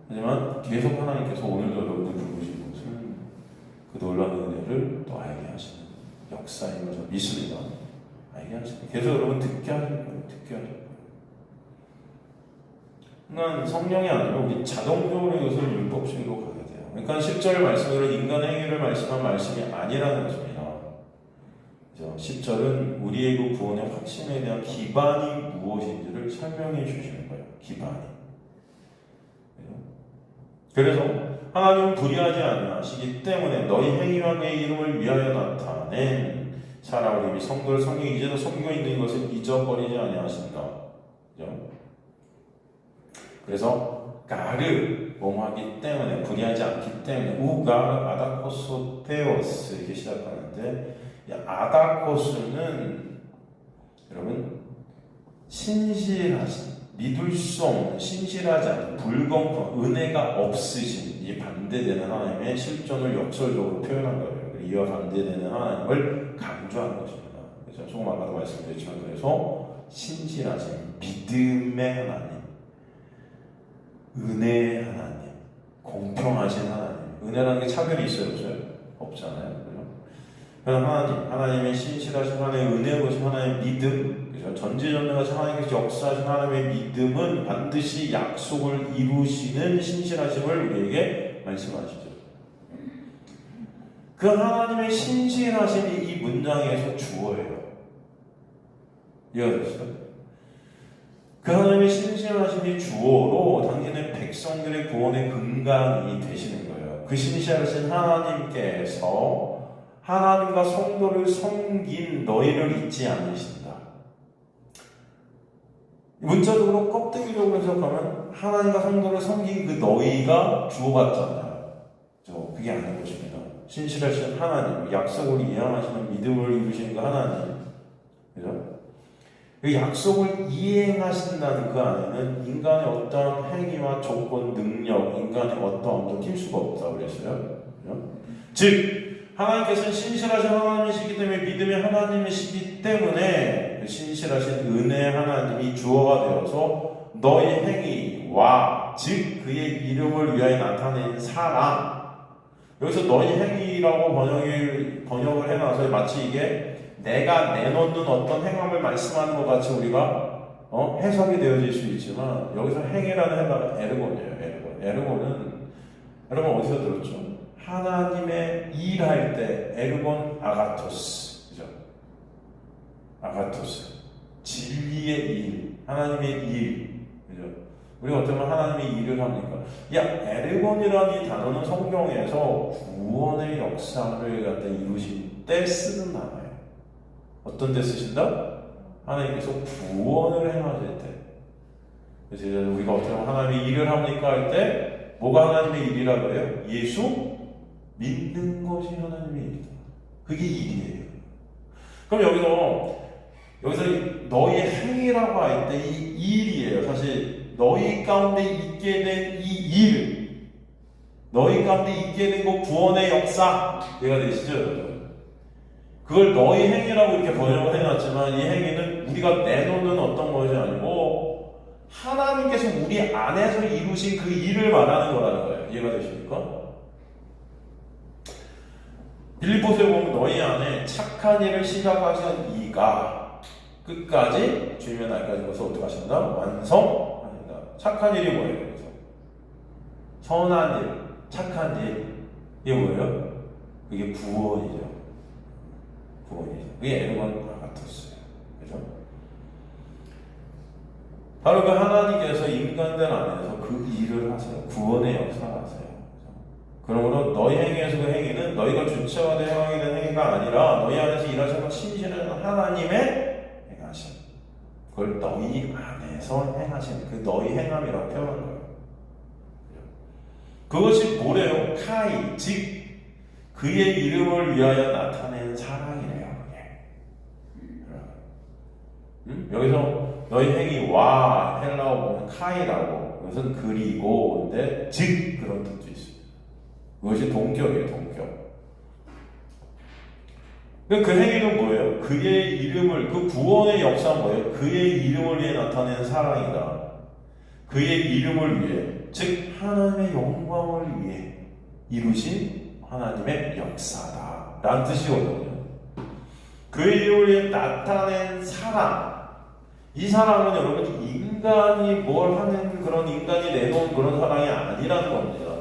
하지만 계속 하나님께서 오늘도 여러분을 부르신 것은 그 놀라운 은혜를 또 알게 하시는 역사인 것을 믿습니다. 알게 하시는 계속 여러분 듣게 하실 거예요. 듣게 하실 거예요. 그러니까 성령이 아니라 우리 자동적으로 이것을 율법식으로 가게 돼요. 그러니까 10절 말씀으로 인간의 행위를 말씀한 말씀이 아니라는 것입니다. 10절은 우리의 그 구원의 확신에 대한 기반이 무엇인지를 설명해 주시는 거예요. 기반이. 그래서 하나님은 불의하지 아니하시기 때문에 너희 행위와 내 이름을 위하여 나타낸 사람을 이미 성도를 섬기고 이제도 섬기고 있는 것을 잊어버리지 아니하신다. 그죠? 그래서 가르 뭐하기 때문에 불의하지 않기 때문에 우가 아다코스 테오스 이렇게 시작하는데 아다코스는 여러분 신실하신 믿을 수 없는 신실하지 않은 불공평 은혜가 없으신 이 반대되는 하나님의 실존을 역설적으로 표현한 거예요. 이와 반대되는 하나님을 강조하는 것입니다. 그래서 조금 아까도 말씀드렸지만 그래서 신실하신 믿음의 하나님, 은혜의 하나님, 공평하신 하나님. 은혜라는 게 차별이 있어요, 없어요? 없잖아요. 그죠? 그래서 하나님의 신실하신 하나님의 은혜로우신 하나님의 믿음, 그죠? 전지전능하신 하나님께서 역사하신 하나님의 믿음은 반드시 약속을 이루시는 신실하심을 우리에게 말씀하시죠. 그 하나님의 신실하심이 이 문장에서 주어예요. 이해가되시죠? 그 하나님의 신실하심이 주어로 당신의 백성들의 구원의 근간이 되시는 거예요. 그 신실하신 하나님께서 하나님과 성도를 섬긴 너희를 잊지 않으신다. 문자적으로 껍데기적으로 해석하면 하나님과 성도를 섬긴 그 너희가 주어받잖아요. 그게 아닌 것입니다. 신실하신 하나님, 약속을 이행하시는 믿음을 이루시는 그 하나님, 그죠? 그 약속을 이행하신다는 그 안에는 인간의 어떠한 행위와 조건, 능력, 인간의 어떠함도 낄 수가 없다고 그랬어요. 그죠? 즉, 하나님께서는 신실하신 하나님이시기 때문에 믿음의 하나님이시기 때문에 그 신실하신 은혜의 하나님이 주어가 되어서 너의 행위와 즉 그의 이름을 위하여 나타낸 사랑, 여기서 너희 행위라고 번역을 해놔서 마치 이게 내가 내놓는 어떤 행함을 말씀하는 것 같이 우리가 해석이 되어질 수 있지만 여기서 행위라는 해답은 에르곤이에요. 에르곤은 여러분 어디서 들었죠? 하나님의 일할 때 에르곤 아가토스, 그죠? 아가토스 진리의 일, 하나님의 일, 그죠? 우리가 어떻게 보면 하나님의 일을 합니까? 에르곤이라는 이 단어는 성경에서 구원의 역사를 갖다 이루실 때 쓰는 단어예요. 어떤 때 쓰신다? 하나님께서 구원을 행하실 때. 그래서 우리가 어떻게 보면 하나님의 일을 합니까? 할 때 뭐가 하나님의 일이라고 해요? 예수 믿는 것이 하나님의 일이다. 그게 일이에요. 그럼 여기서 너희의 행위라고 할 때 이 일이에요. 사실 너희 가운데 있게 된 이 일, 너희 가운데 있게 된 그 구원의 역사, 이해가 되시죠? 그걸 너희 행위라고 이렇게 번역을 해놨지만 이 행위는 우리가 내놓는 어떤 것이 아니고 하나님께서 우리 안에서 이루신 그 일을 말하는 거라는 거예요. 이해가 되십니까? 빌립보서에 보면 너희 안에 착한 일을 시작하신 이가 끝까지 주님의 날까지 것을 어떻게 하신다? 완성합니다. 착한 일이 뭐예요? 그래서 선한 일, 착한 일, 이게 뭐예요? 그게 구원이죠. 구원이죠. 그게 에르곤 아가토스예요. 그죠? 바로 그 하나님께서 인간들 안에서 그 일을 하세요. 구원의 역사를 하세요. 그러므로 너희 행위에서 그 행위는 너희가 주체가 되어 행하게 된 행위가 아니라 너희 안에서 일하시는 신실한 하나님의 행하심. 그걸 너희 안에서 행하신 그 너희 행함이라고 표현한 거예요. 그것이 뭐래요? 카이, 즉 그의 이름을 위하여 나타낸 사랑이래요. 여기서 너희 행위와 헬라어 보면 카이라고, 그것은 그리고, 근데 즉 그런 뜻도 있습니다. 그것이 동격이에요, 동격. 그 행위는 뭐예요? 그의 이름을, 그 구원의 역사는 뭐예요? 그의 이름을 위해 나타낸 사랑이다. 그의 이름을 위해, 즉 하나님의 영광을 위해 이루신 하나님의 역사다 라는 뜻이거든요. 그의 이름을 위해 나타낸 사랑, 이 사랑은 여러분 인간이 뭘 하는 그런 인간이 내놓은 그런 사랑이 아니라는 겁니다.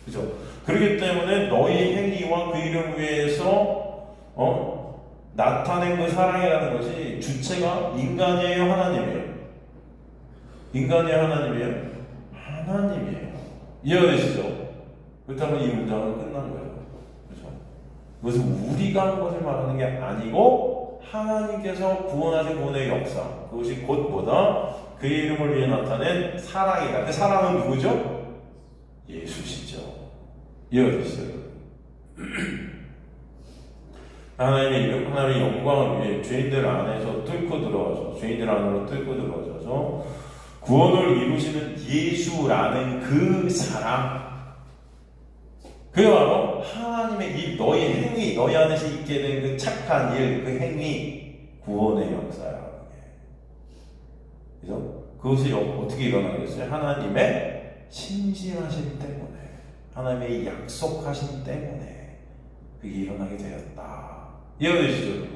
그죠? 그렇기 때문에 너희 행위와 그 이름 위해서 나타낸 그 사랑이라는 것이 주체가 인간이에요, 하나님이에요? 인간이에요, 하나님이에요? 하나님이에요. 이해가 되시죠? 그렇다면 이 문장은 끝난 거예요. 그렇죠? 그것은 우리가 한 것을 말하는 게 아니고 하나님께서 구원하신 구원의 역사, 그것이 곧 뭐다? 그의 이름을 위해 나타낸 사랑이다. 그 사랑은 누구죠? 예수시죠. 이해되시죠? 하나님의 이름, 하나님의 영광을 위해 죄인들 안에서 뚫고 들어와서, 죄인들 안으로 뚫고 들어와서 구원을 이루시는 예수라는 그 사랑, 그게 바로 하나님의 이 너의 행위, 너희 안에서 있게 된 그 착한 일, 그 행위, 구원의 역사야. 그래서 그것이 어떻게 일어나겠어요? 하나님의 신실하심 때문에, 하나님의 약속하심 때문에 그게 일어나게 되었다. 이해되시죠?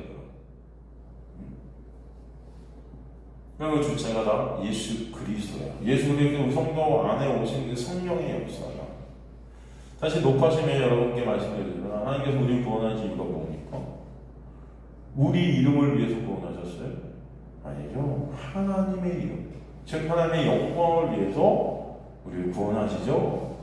그리고 주체가 다 예수 그리스도야. 예수 그리스도 성도 안에 오신 그 성령의 역사야. 다시 높아지면 여러분께 말씀드리지만 하나님께서 우리를 구원하신 이유가 뭡니까? 우리 이름을 위해서 구원하셨어요? 아니죠. 하나님의 이름, 즉 하나님의 영광을 위해서 우리를 구원하시죠.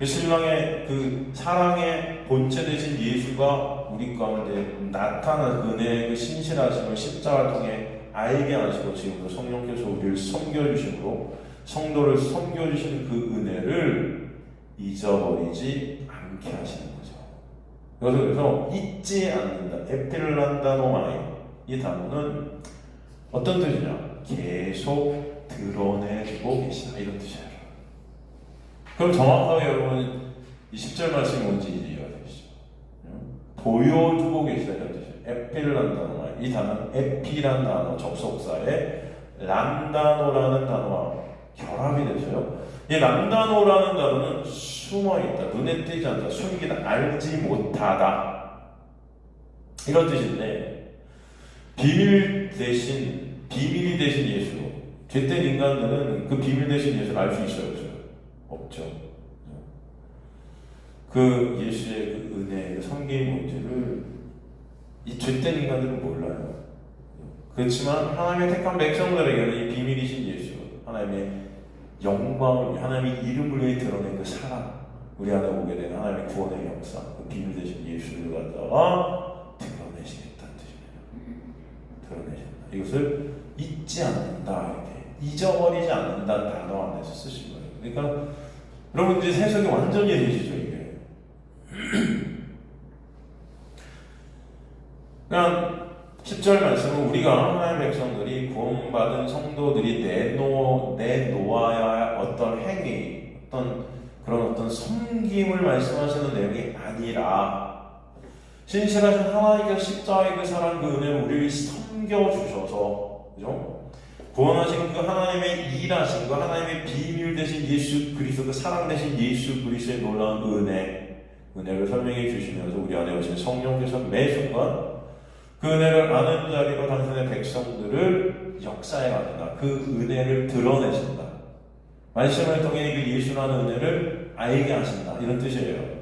신랑의 그 사랑의 본체 되신 예수가 우리 가운데 나타난 은혜의 그 신실하심을 십자가를 통해 알게 하시고 지금도 성령께서 우리를 섬겨주심으로 성도를 섬겨주시는 그 은혜를 잊어버리지 않게 하시는 거죠. 그래서 잊지 않는다. 에필란다노마이, 이 단어는 어떤 뜻이냐? 계속 드러내주고 계시다, 이런 뜻이에요. 그럼 정확하게 여러분 이 10절 말씀이 뭔지 이해가 되시죠? 보여주고 계시다, 이런 뜻이에요. 에필란다노마이, 이 단어는 에피란 단어 접속사에 란다노라는 단어와 결합이 되죠. 이 란다노라는 단어는 숨어있다, 눈에 띄지 않다, 숨기다, 알지 못하다, 이런 뜻인데, 비밀이 대신 예수, 죄된 인간들은 그 비밀 대신 예수를 알 수 있어요? 없죠. 그 예수의 그 은혜의 섬김의 문제를 이 죄된 인간들은 몰라요. 그렇지만 하나님의 택한 백성들에게는 이 비밀이신 예수, 하나님의 영광을, 하나님의 이름을 위해 드러낸 그 사랑, 우리 안에 오게 된 하나님의 구원의 역사, 그 비밀 되신 예수를 갖다가 드러내시겠다는 뜻입니다. 드러내신다. 이것을 잊지 않는다, 이렇게 잊어버리지 않는다 단어 안에서 쓰신 거예요. 그러니까 여러분 이제 해석이 완전히 되시죠, 이게. 그러니까 10절 말씀은 우리가 하나님의 백성들이 구원받은 성도들이 내놓아야 할 어떤 행위, 그런 섬김을 말씀하시는 내용이 아니라, 신실하신 하나님께서 십자가의 그 사랑, 그 은혜를 우리를 섬겨주셔서, 그죠? 구원하신 그 하나님의 일하신 그 하나님의 비밀 되신 예수 그리스도, 그 사랑 되신 예수 그리스도의 놀라운 은혜를 설명해 주시면서 우리 안에 오신 성령께서 매 순간 그 은혜를 아는 자리로 당신의 백성들을 역사해 가신다. 그 은혜를 드러내신다. 말씀을 통해 그 예수라는 은혜를 알게 하신다, 이런 뜻이에요.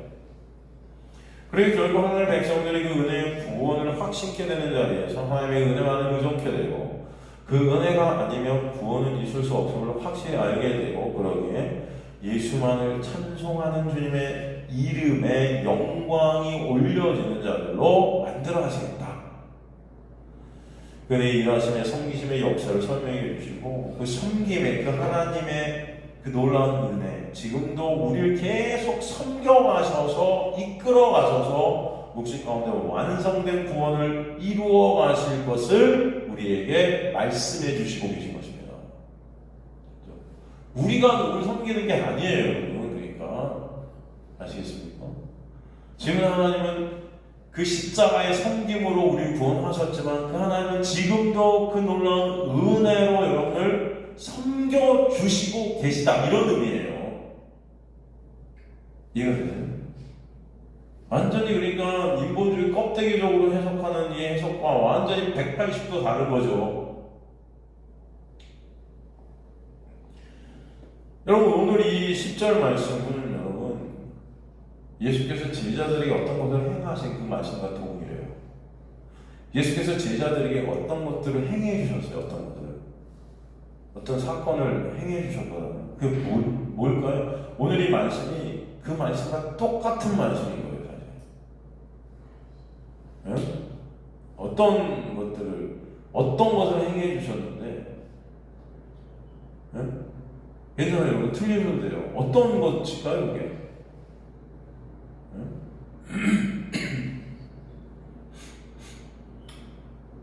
그리고 결국 하나님의 백성들이 그 은혜의 구원을 확신케 되는 자리에서 하나님의 은혜만을 의존케 되고, 그 은혜가 아니면 구원은 있을 수 없음을 확실히 알게 되고, 그러기에 예수만을 찬송하는 주님의 이름에 영광이 올려지는 자들로 만들어 하시겠다. 그의 일하심의 섬기심의 역사를 설명해 주시고, 그 섬김의 그 하나님의 그 놀라운 은혜, 지금도 우리를 계속 섬겨가셔서 이끌어가셔서 묵시 가운데 완성된 구원을 이루어 가실 것을 우리에게 말씀해 주시고 계신 것입니다. 우리가 누굴 섬기는 게 아니에요, 여러분. 그러니까 아시겠습니까? 지금 하나님은 그 십자가의 섬김으로 우리를 구원하셨지만, 그 하나님은 지금도 그 놀라운 은혜로 여러분을 섬겨주시고 계시다, 이런 의미예요. 이해가 되나요? 완전히, 그러니까 인본주의 껍데기적으로 해석하는 이 해석과 완전히 180도 다른 거죠. 여러분, 오늘 이 10절 말씀은 여러분, 예수께서 제자들에게 어떤 것을 행하신 그 말씀과 동일해요. 예수께서 제자들에게 어떤 것들을 행해 주셨어요. 어떤 사건을 행해 주셨거든요. 그게 뭘까요? 오늘 이 말씀이 그 말씀과 똑같은 말씀인 거예요, 사실. 네? 어떤 것을 행해 주셨는데, 예? 괜찮아요. 여러분 틀리셔도 돼요. 어떤 것일까요 이게?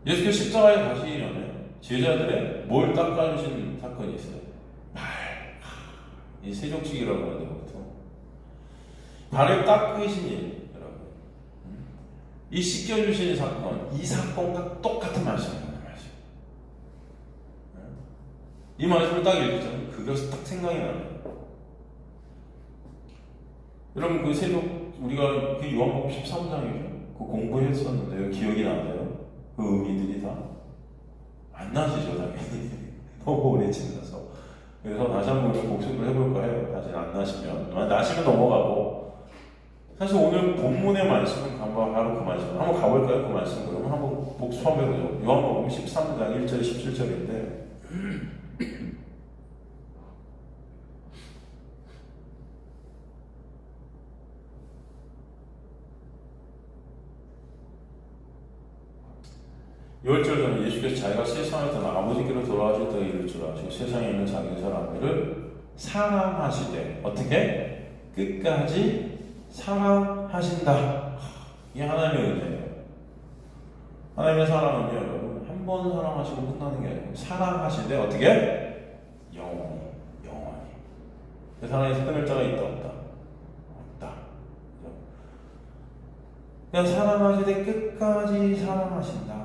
예수께서 십자가에 가시기 전에 제자들의 뭘 닦아주신 사건이 있어요. 이 세족식이라고 하는 것부터 발을 닦으신 일, 여러분. 이 씻겨주신 사건, 이 사건과 똑같은 말씀입니다. 이 말씀을 딱 읽기 전에 그것이 딱 생각이 나요. 여러분 그 세족 우리가 그 요한복음 13장이죠. 그 공부했었는데요. 기억이 나세요? 그 의미들이 다 안 나시죠, 당연히. 너무 오래 지나서. 그래서 다시 한번 복습을 해볼까 해요. 다시 안 나시면. 나시면 넘어가고. 사실 오늘 본문의 말씀은 바로 그 말씀. 한번 가볼까요? 그 말씀. 그러면 한번 복습해보죠. 요한복음 13장 1절 17절인데. 열절에는 예수께서 자기가 세상에 떠나 아버지께로 돌아가실 때가 이를 줄 아시고 세상에 있는 자기 사람들을 사랑하시되 어떻게? 끝까지 사랑하신다. 이게 하나님의 은혜예요. 하나님의 사랑은요 여러분 한 번 사랑하시고 끝나는 게 아니고 사랑하시되 어떻게? 영원히. 그 사랑에서 끊을 자가 있다 없다? 없다. 그냥 사랑하시되 끝까지 사랑하신다.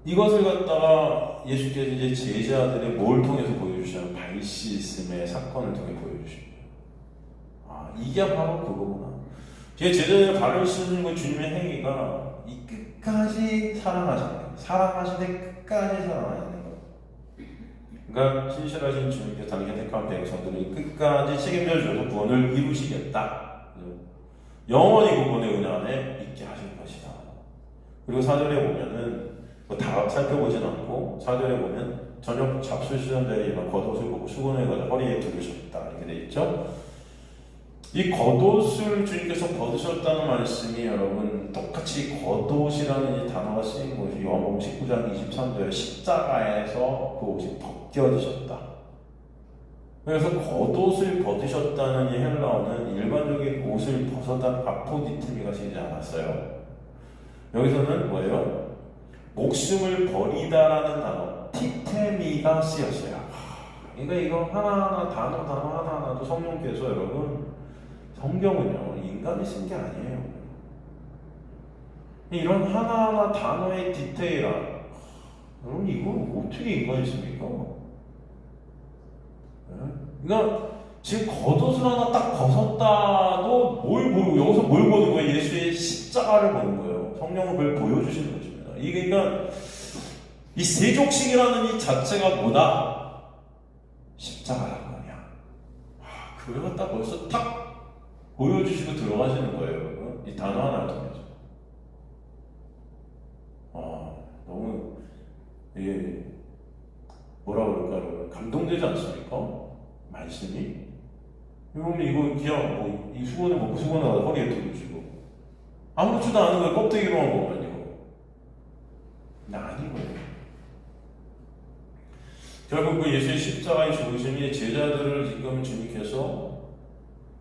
이것을 갖다가 예수께서 이제 제자들의 뭘 통해서 보여주시냐면 발 씻음의 사건을 통해 보여주십니다. 이게 바로 그거구나. 제 제자들의 발을 씻는 그 주님의 행위가 이 끝까지 사랑하시는 거예요. 사랑하시되 끝까지 사랑하시는 거예요. 그러니까 신실하신 주님께서 당신의 택한 백성들을 끝까지 책임져 주셔서 구원을 이루시겠다. 영원히 구원의 은혜 안에 있게 하실 것이다. 그리고 4절에 보면은 다 살펴보진 않고 4절에 보면 저녁 잡수시던 자에 일어나 겉옷을 벗고 수건을 가져 허리에 두르셨다 이렇게 돼 있죠. 이 겉옷을 주님께서 벗으셨다는 말씀이 여러분 똑같이 겉옷이라는 이 단어가 쓰인 곳이 요한복음 19장 23절에 십자가에서 그 옷이 벗겨지셨다. 그래서 겉옷을 벗으셨다는 이 헬라어는 일반적인 옷을 벗었다는 아포디테미가 쓰이지 않았어요. 여기서는 뭐예요? 목숨을 버리다라는 단어 티테미가 쓰였어요. 그러니까 이거 하나하나 단어 하나하나도 성령께서 여러분 성경은요 인간이 쓴 게 아니에요. 이런 하나하나 단어의 디테일함 여러분 이거 어떻게 인간이 씁니까? 그러니까 지금 겉옷을 하나 딱 벗었다도 뭘 보고 여기서 뭘 보는 거예요? 예수의 십자가를 보는 거예요. 성령을 그걸 보여주시는 것입니다. 이게 그러니까 이 세족식이라는 이 자체가 뭐다? 십자가라는 거냐? 그걸 갖다 벌써 탁 보여주시고 들어가시는 거예요. 이 단어 하나를 통해서. 너무 뭐라 그럴까 여러분 감동되지 않습니까? 말씀이 여러분 이거 그냥 뭐 이 수건을 먹고 수건을 허리에 두르시고 아무렇지도 않은 거예요. 껍데기로만 보면 아니고요. 결국 그 예수의 십자가의 죽으심이 제자들을 지금 주님께서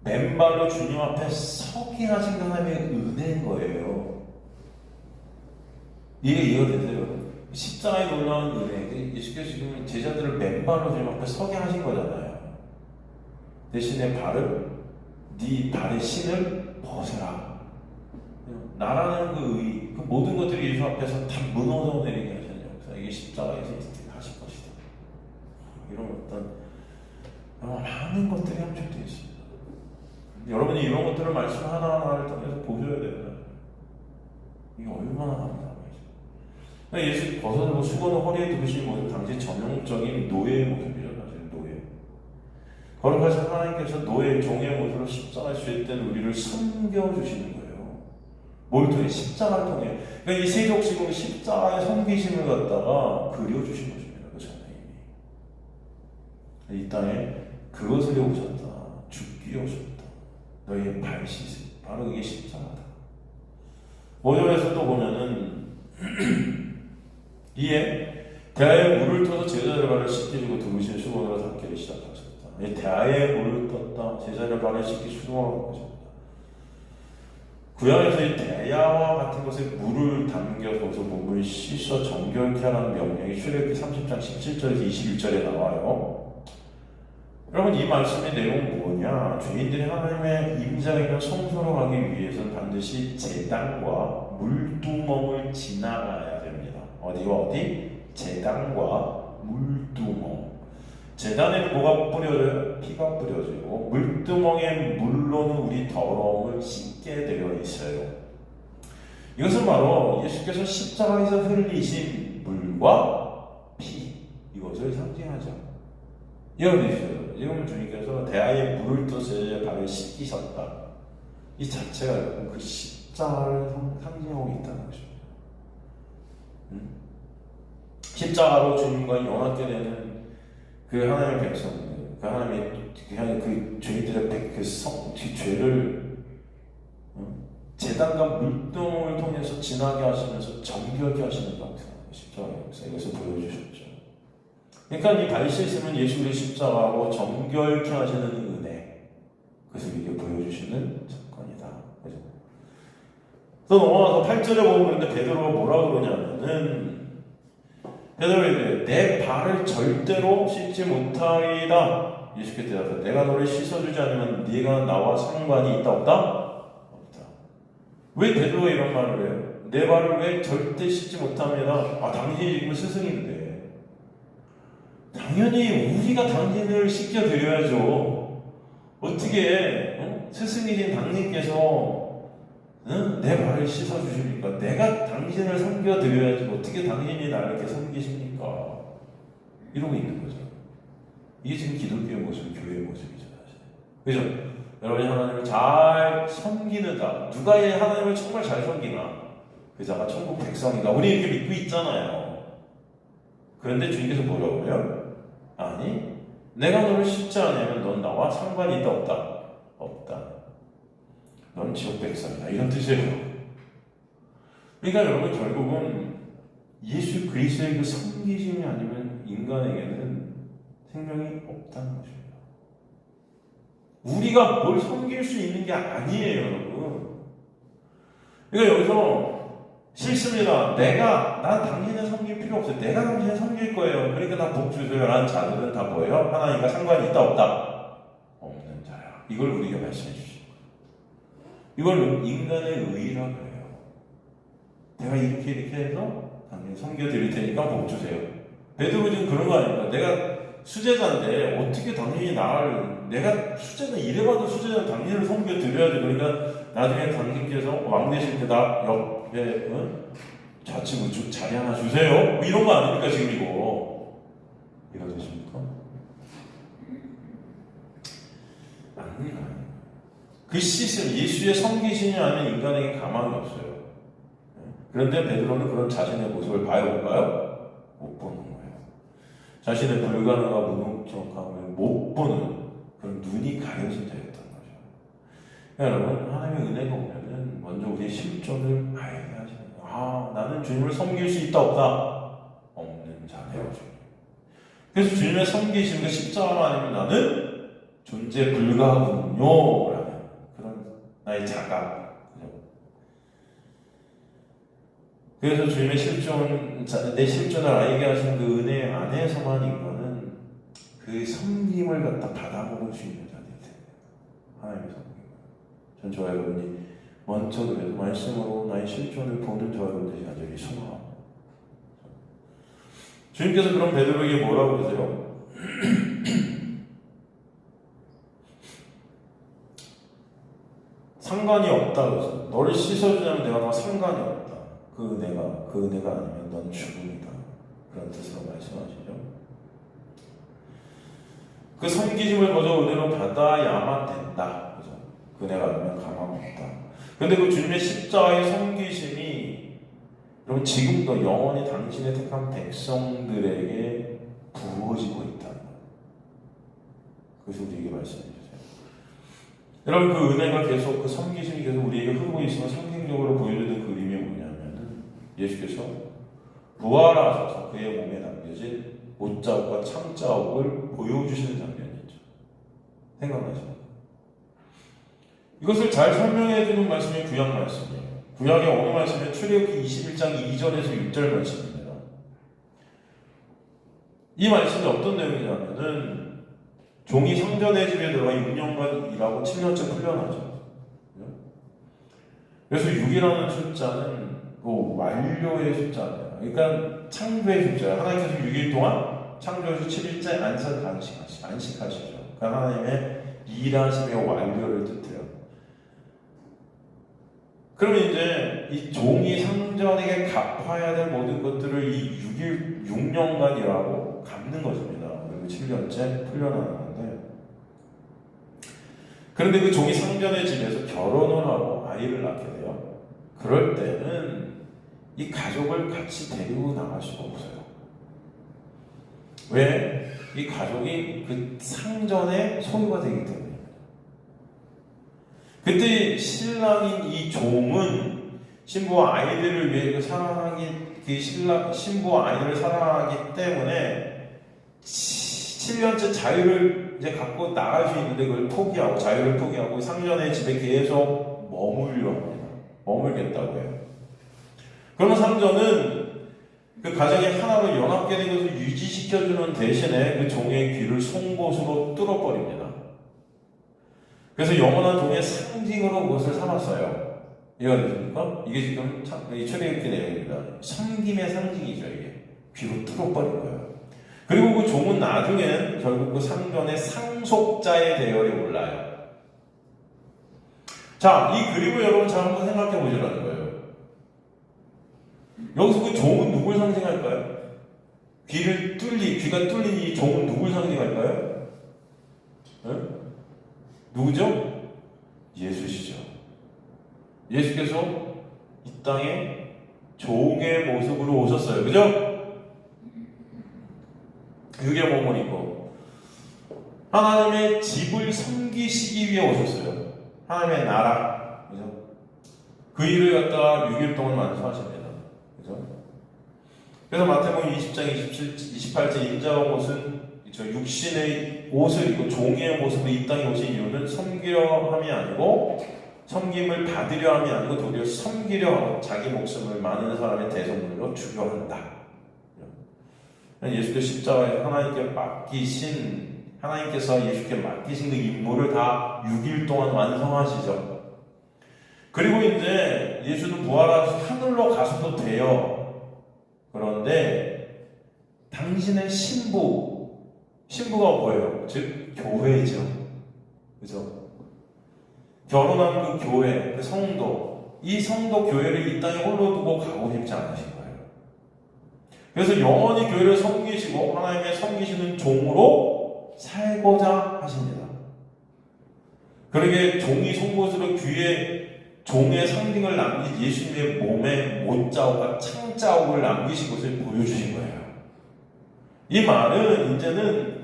맨발로 주님 앞에 서게 하신 하나님의 은혜인 거예요. 이게 이해가 되세요? 십자가의 놀라운 은혜. 예수께서 지금 제자들을 맨발로 주님 앞에 서게 하신 거잖아요. 대신에 네 발의 신을 벗어라. 나라는 그 의, 그 모든 것들이 예수 앞에서 다 무너져 내리게 하시는 역사. 이게 십자가에서 하실 것이다. 이런 어떤 많은 것들이 함축되어 있습니다. 여러분이 이런 것들을 말씀 하나하나를 통해서 보셔야 돼요. 이게 얼마나 감사한 거죠. 예수 벗어나고 수건을 허리에 두르신 모습 당시 전형적인 노예의 모습이죠. 사실 노예. 거룩하신 하나님께서 노예 종의 모습으로 십자가에 주셨던 우리를 섬겨주시는 거예요. 뭘 통해? 십자가를 통해. 그러니까 이 세족식으로 십자가의 섬기심을 갖다가 그려주신 것입니다. 그 하나님이. 이 땅에 그것을 오셨다. 죽기 오셨다. 너희의 발 씻음. 바로 이게 십자가다. 5절에서 또 보면은 이에 대하여 물을 씻겨주고 두르신 수건으로 닦기를 시작하셨다. 대야에 물을 떴다. 제자를 발을 씻기 수동하고 것입니다. 구약에서 이 대야와 같은 것에 물을 담겨서 몸을 씻어 정결케 하라는 명령이 출애굽기 30장 17절에서 21절에 나와요. 여러분, 이 말씀의 내용은 뭐냐? 죄인들이 하나님의 임재가 있는 성소로 가기 위해서는 반드시 제단과 물두멍을 지나가야 됩니다. 어디? 제단과 물두멍. 제단에는 뭐가 뿌려져요? 피가 뿌려지고, 물두멍의 물로는 우리 더러움을 씻게 되어 있어요. 이것은 바로 예수께서 십자가에서 흘리신 물과 피, 이것을 상징하죠. 이해되시죠? 지금 주님께서 대야에 물을 떠서 발을 씻기셨다. 이 자체가 그 십자가를 상징하고 있다는 것입니다. 십자가로 주님과 연합게 되는 그 하나님의 백성들, 그 하나님의 그 죄인들의 그 죄를 제단과 물동을 통해서 지나게 하시면서 정결케 하시는 역사, 십자가의 역사, 이것을 보여주셨죠. 그러니까 이 발 씻음은 예수의 십자가로 정결케 하시는 은혜, 그것을 이렇게 보여주시는 사건이다. 그죠? 또 넘어가서 8절에 보면 그런데 베드로가 뭐라 그러냐면은, 베드로가 이래, 내 발을 절대로 씻지 못하리이다. 예수께서 대답하여 내가 너를 씻어주지 않으면 네가 나와 상관이 있다 없다? 없다. 왜 베드로가 이런 말을 해요? 내 발을 왜 절대 씻지 못합니다. 당신이 지금 스승인데 당연히 우리가 당신을 씻겨드려야죠. 어떻게 스승이신 당신께서 내 발을 씻어주십니까? 내가 당신을 섬겨드려야지 어떻게 당신이 나를 이렇게 섬기십니까? 이러고 있는 거죠. 이게 지금 기독교의 모습, 교회의 모습이죠. 그죠? 여러분이 하나님을 잘 섬기는 자, 누가 이 하나님을 정말 잘 섬기나? 그 자가 천국 백성이다. 우리 이렇게 믿고 있잖아요. 그런데 주님께서 뭐라고 해요? 아니, 내가 너를 씻지 않으면 넌 나와 상관이 있다 없다? 없다. 넌 지옥 백성이다. 이런 뜻이에요. 그러니까 여러분, 결국은 예수 그리스도의 그 섬기심이 아니면 인간에게는 생명이 없다는 것입니다. 우리가 뭘 섬길 수 있는 게 아니에요, 여러분. 그러니까 여기서 싫습니다. 난 당신을 섬길 필요 없어요. 내가 당신을 섬길 거예요. 그러니까 나 복 주세요. 라는 자들은 다 뭐예요? 하나님과 상관이 있다 없다? 없는 자야. 이걸 우리에게 말씀해 주시고, 이걸 인간의 의라고 해요. 내가 이렇게 해서 당신 섬겨드릴 테니까 복 주세요. 베드로 지금 그런 거 아닙니까? 내가 수제자인데 어떻게 당신이 내가 수제자, 이래봐도 수제자는 당신을 섬겨드려야지. 그러니까 나중에 당신께서 왕 되실 때 나 옆에 좌측 우측 자리 하나 주세요. 뭐 이런 거 아닙니까 지금 이거 되십니까? 아닙니다. 그 시스템, 예수의 섬기심이 아니면 인간에게 가망이 없어요. 그런데 베드로는 그런 자신의 모습을 봐요, 못 봐요? 못 보는 거예요. 자신의 불가능하고 무능력함을 못 보는 그런 눈이 가려진 자였던 거죠. 여러분, 하나님의 은혜가 오면은 먼저 우리의 실존을 알게 하시는 거예요. 나는 주님을 섬길 수 있다 없다? 없는 자네요. 그래서 주님의 섬기심과 십자가가 아니면 나는 존재 불가하군요 라는 그런 나의 자각. 그래서 주님의 내 실존을 알게 하신 그 은혜 안에서만 인간은 그 섬김을 갖다 받아먹을 수 있는 자들이 돼요. 하나님의 섬김. 전 저와 여러분이 먼저 그래서 말씀으로 나의 실존을 보는 저와 여러분들이 간절히 소망합니다. 주님께서 그럼 베드로에게 뭐라고 그러세요? 상관이 없다 그래서 너를 씻어주냐면 내가 너와 상관이 없다. 그 은혜가 아니면 넌 죽음이다. 그런 뜻으로 말씀하시죠. 그 섬기심을 거저 은혜로 받아야만 된다. 그죠? 그 은혜가 아니면 가망 없다. 그런데 그 주님의 십자가의 섬기심이 여러분 지금도 영원히 당신의 택한 백성들에게 부어지고 있다. 그것을 우리에게 말씀해 주세요. 여러분 그 은혜가 계속 그 섬기심이 계속 우리에게 흐르고 있으면 상징적으로 보여주는 그림이 뭐냐면은 예수께서 부활하셔서 그의 몸에 남겨진 못자국과 창자국을 보여주시는 장면이죠. 생각나시나요? 이것을 잘 설명해주는 말씀이 구약 말씀이에요. 구약의 어느 말씀에 출애굽기 21장 2절에서 6절 말씀입니다. 이 말씀이 어떤 내용이냐면은 종이 성전의 집에 들어가 6년간 일하고 7년째 풀려나죠. 그래서 6이라는 숫자는 완료의 숫자예요. 그러니까 창조의 숫자예요. 하나님께서 6일 동안 창조해서 7일째 안식하시죠. 그러니까 하나님의 일하심의 완료를 뜻해요. 그러면 이제 이 종이 상전에게 갚아야 될 모든 것들을 이 6년간 일하고 갚는 것입니다. 그리고 7년째 풀려나는 건데, 그런데 그 종이 상전의 집에서 결혼을 하고 아이를 낳게 돼요. 그럴 때는 이 가족을 같이 데리고 나갈 수가 없어요. 왜? 이 가족이 그 상전의 소유가 되기 때문입니다. 그때 신랑인 이 종은 신부와 아이들을 위해 신부와 아이들을 사랑하기 때문에 7년째 자유를 이제 갖고 나갈 수 있는데 그걸 포기하고, 자유를 포기하고 상전의 집에 계속 머물려 합니다. 머물겠다고 해요. 그러면 상전은 그 가정의 하나로 연합게 된 것을 유지시켜주는 대신에 그 종의 귀를 송곳으로 뚫어버립니다. 그래서 영원한 종의 상징으로 그것을 삼았어요. 이해가 되십니까? 이게 지금 출애굽기 내용입니다. 섬김의 상징이죠. 이게 귀로 뚫어버린 거예요. 그리고 그 종은 나중엔 결국 그 상전의 상속자의 대열에 올라요. 자, 이 그림을 여러분 잘 한번 생각해 보시라는 거예요. 여기서 그 종은 누굴 상징할까요? 귀가 뚫린 이 종은 누굴 상징할까요? 네? 누구죠? 예수시죠. 예수께서 이 땅에 종의 모습으로 오셨어요. 그죠? 육의 몸을 입고 하나님의 집을 섬기시기 위해 오셨어요. 하나님의 나라. 그죠? 그 일을 갖다가 6일 동안 완수하십니다. 그죠? 그래서 마태복음 20장 28절 인자와 옷은 육신의 옷을 입고 종의 모습으로 이 땅에 오신 이유는 섬기려 함이 아니고, 섬김을 받으려 함이 아니고 도리어 섬기려 하고 자기 목숨을 많은 사람의 대성물로 주려 한다. 예수께서 십자가에 하나님께서 예수께 맡기신 그 임무를 다 6일 동안 완성하시죠. 그리고 이제 예수는 부활하셔서 하늘로 가셔도 돼요. 그런데 당신의 신부가 뭐예요? 즉 교회죠. 그죠? 결혼한 그 교회, 그 성도, 이 성도 교회를 이 땅에 홀로 두고 가고 싶지 않으신 거예요. 그래서 영원히 교회를 섬기시고 하나님의 섬기시는 종으로 살고자 하십니다. 그러게 종이 송곳으로 귀에 종의 상징을 남긴 예수님의 몸에 못자국과 창자국을 남기신 것을 보여주신 거예요. 이 말은 이제는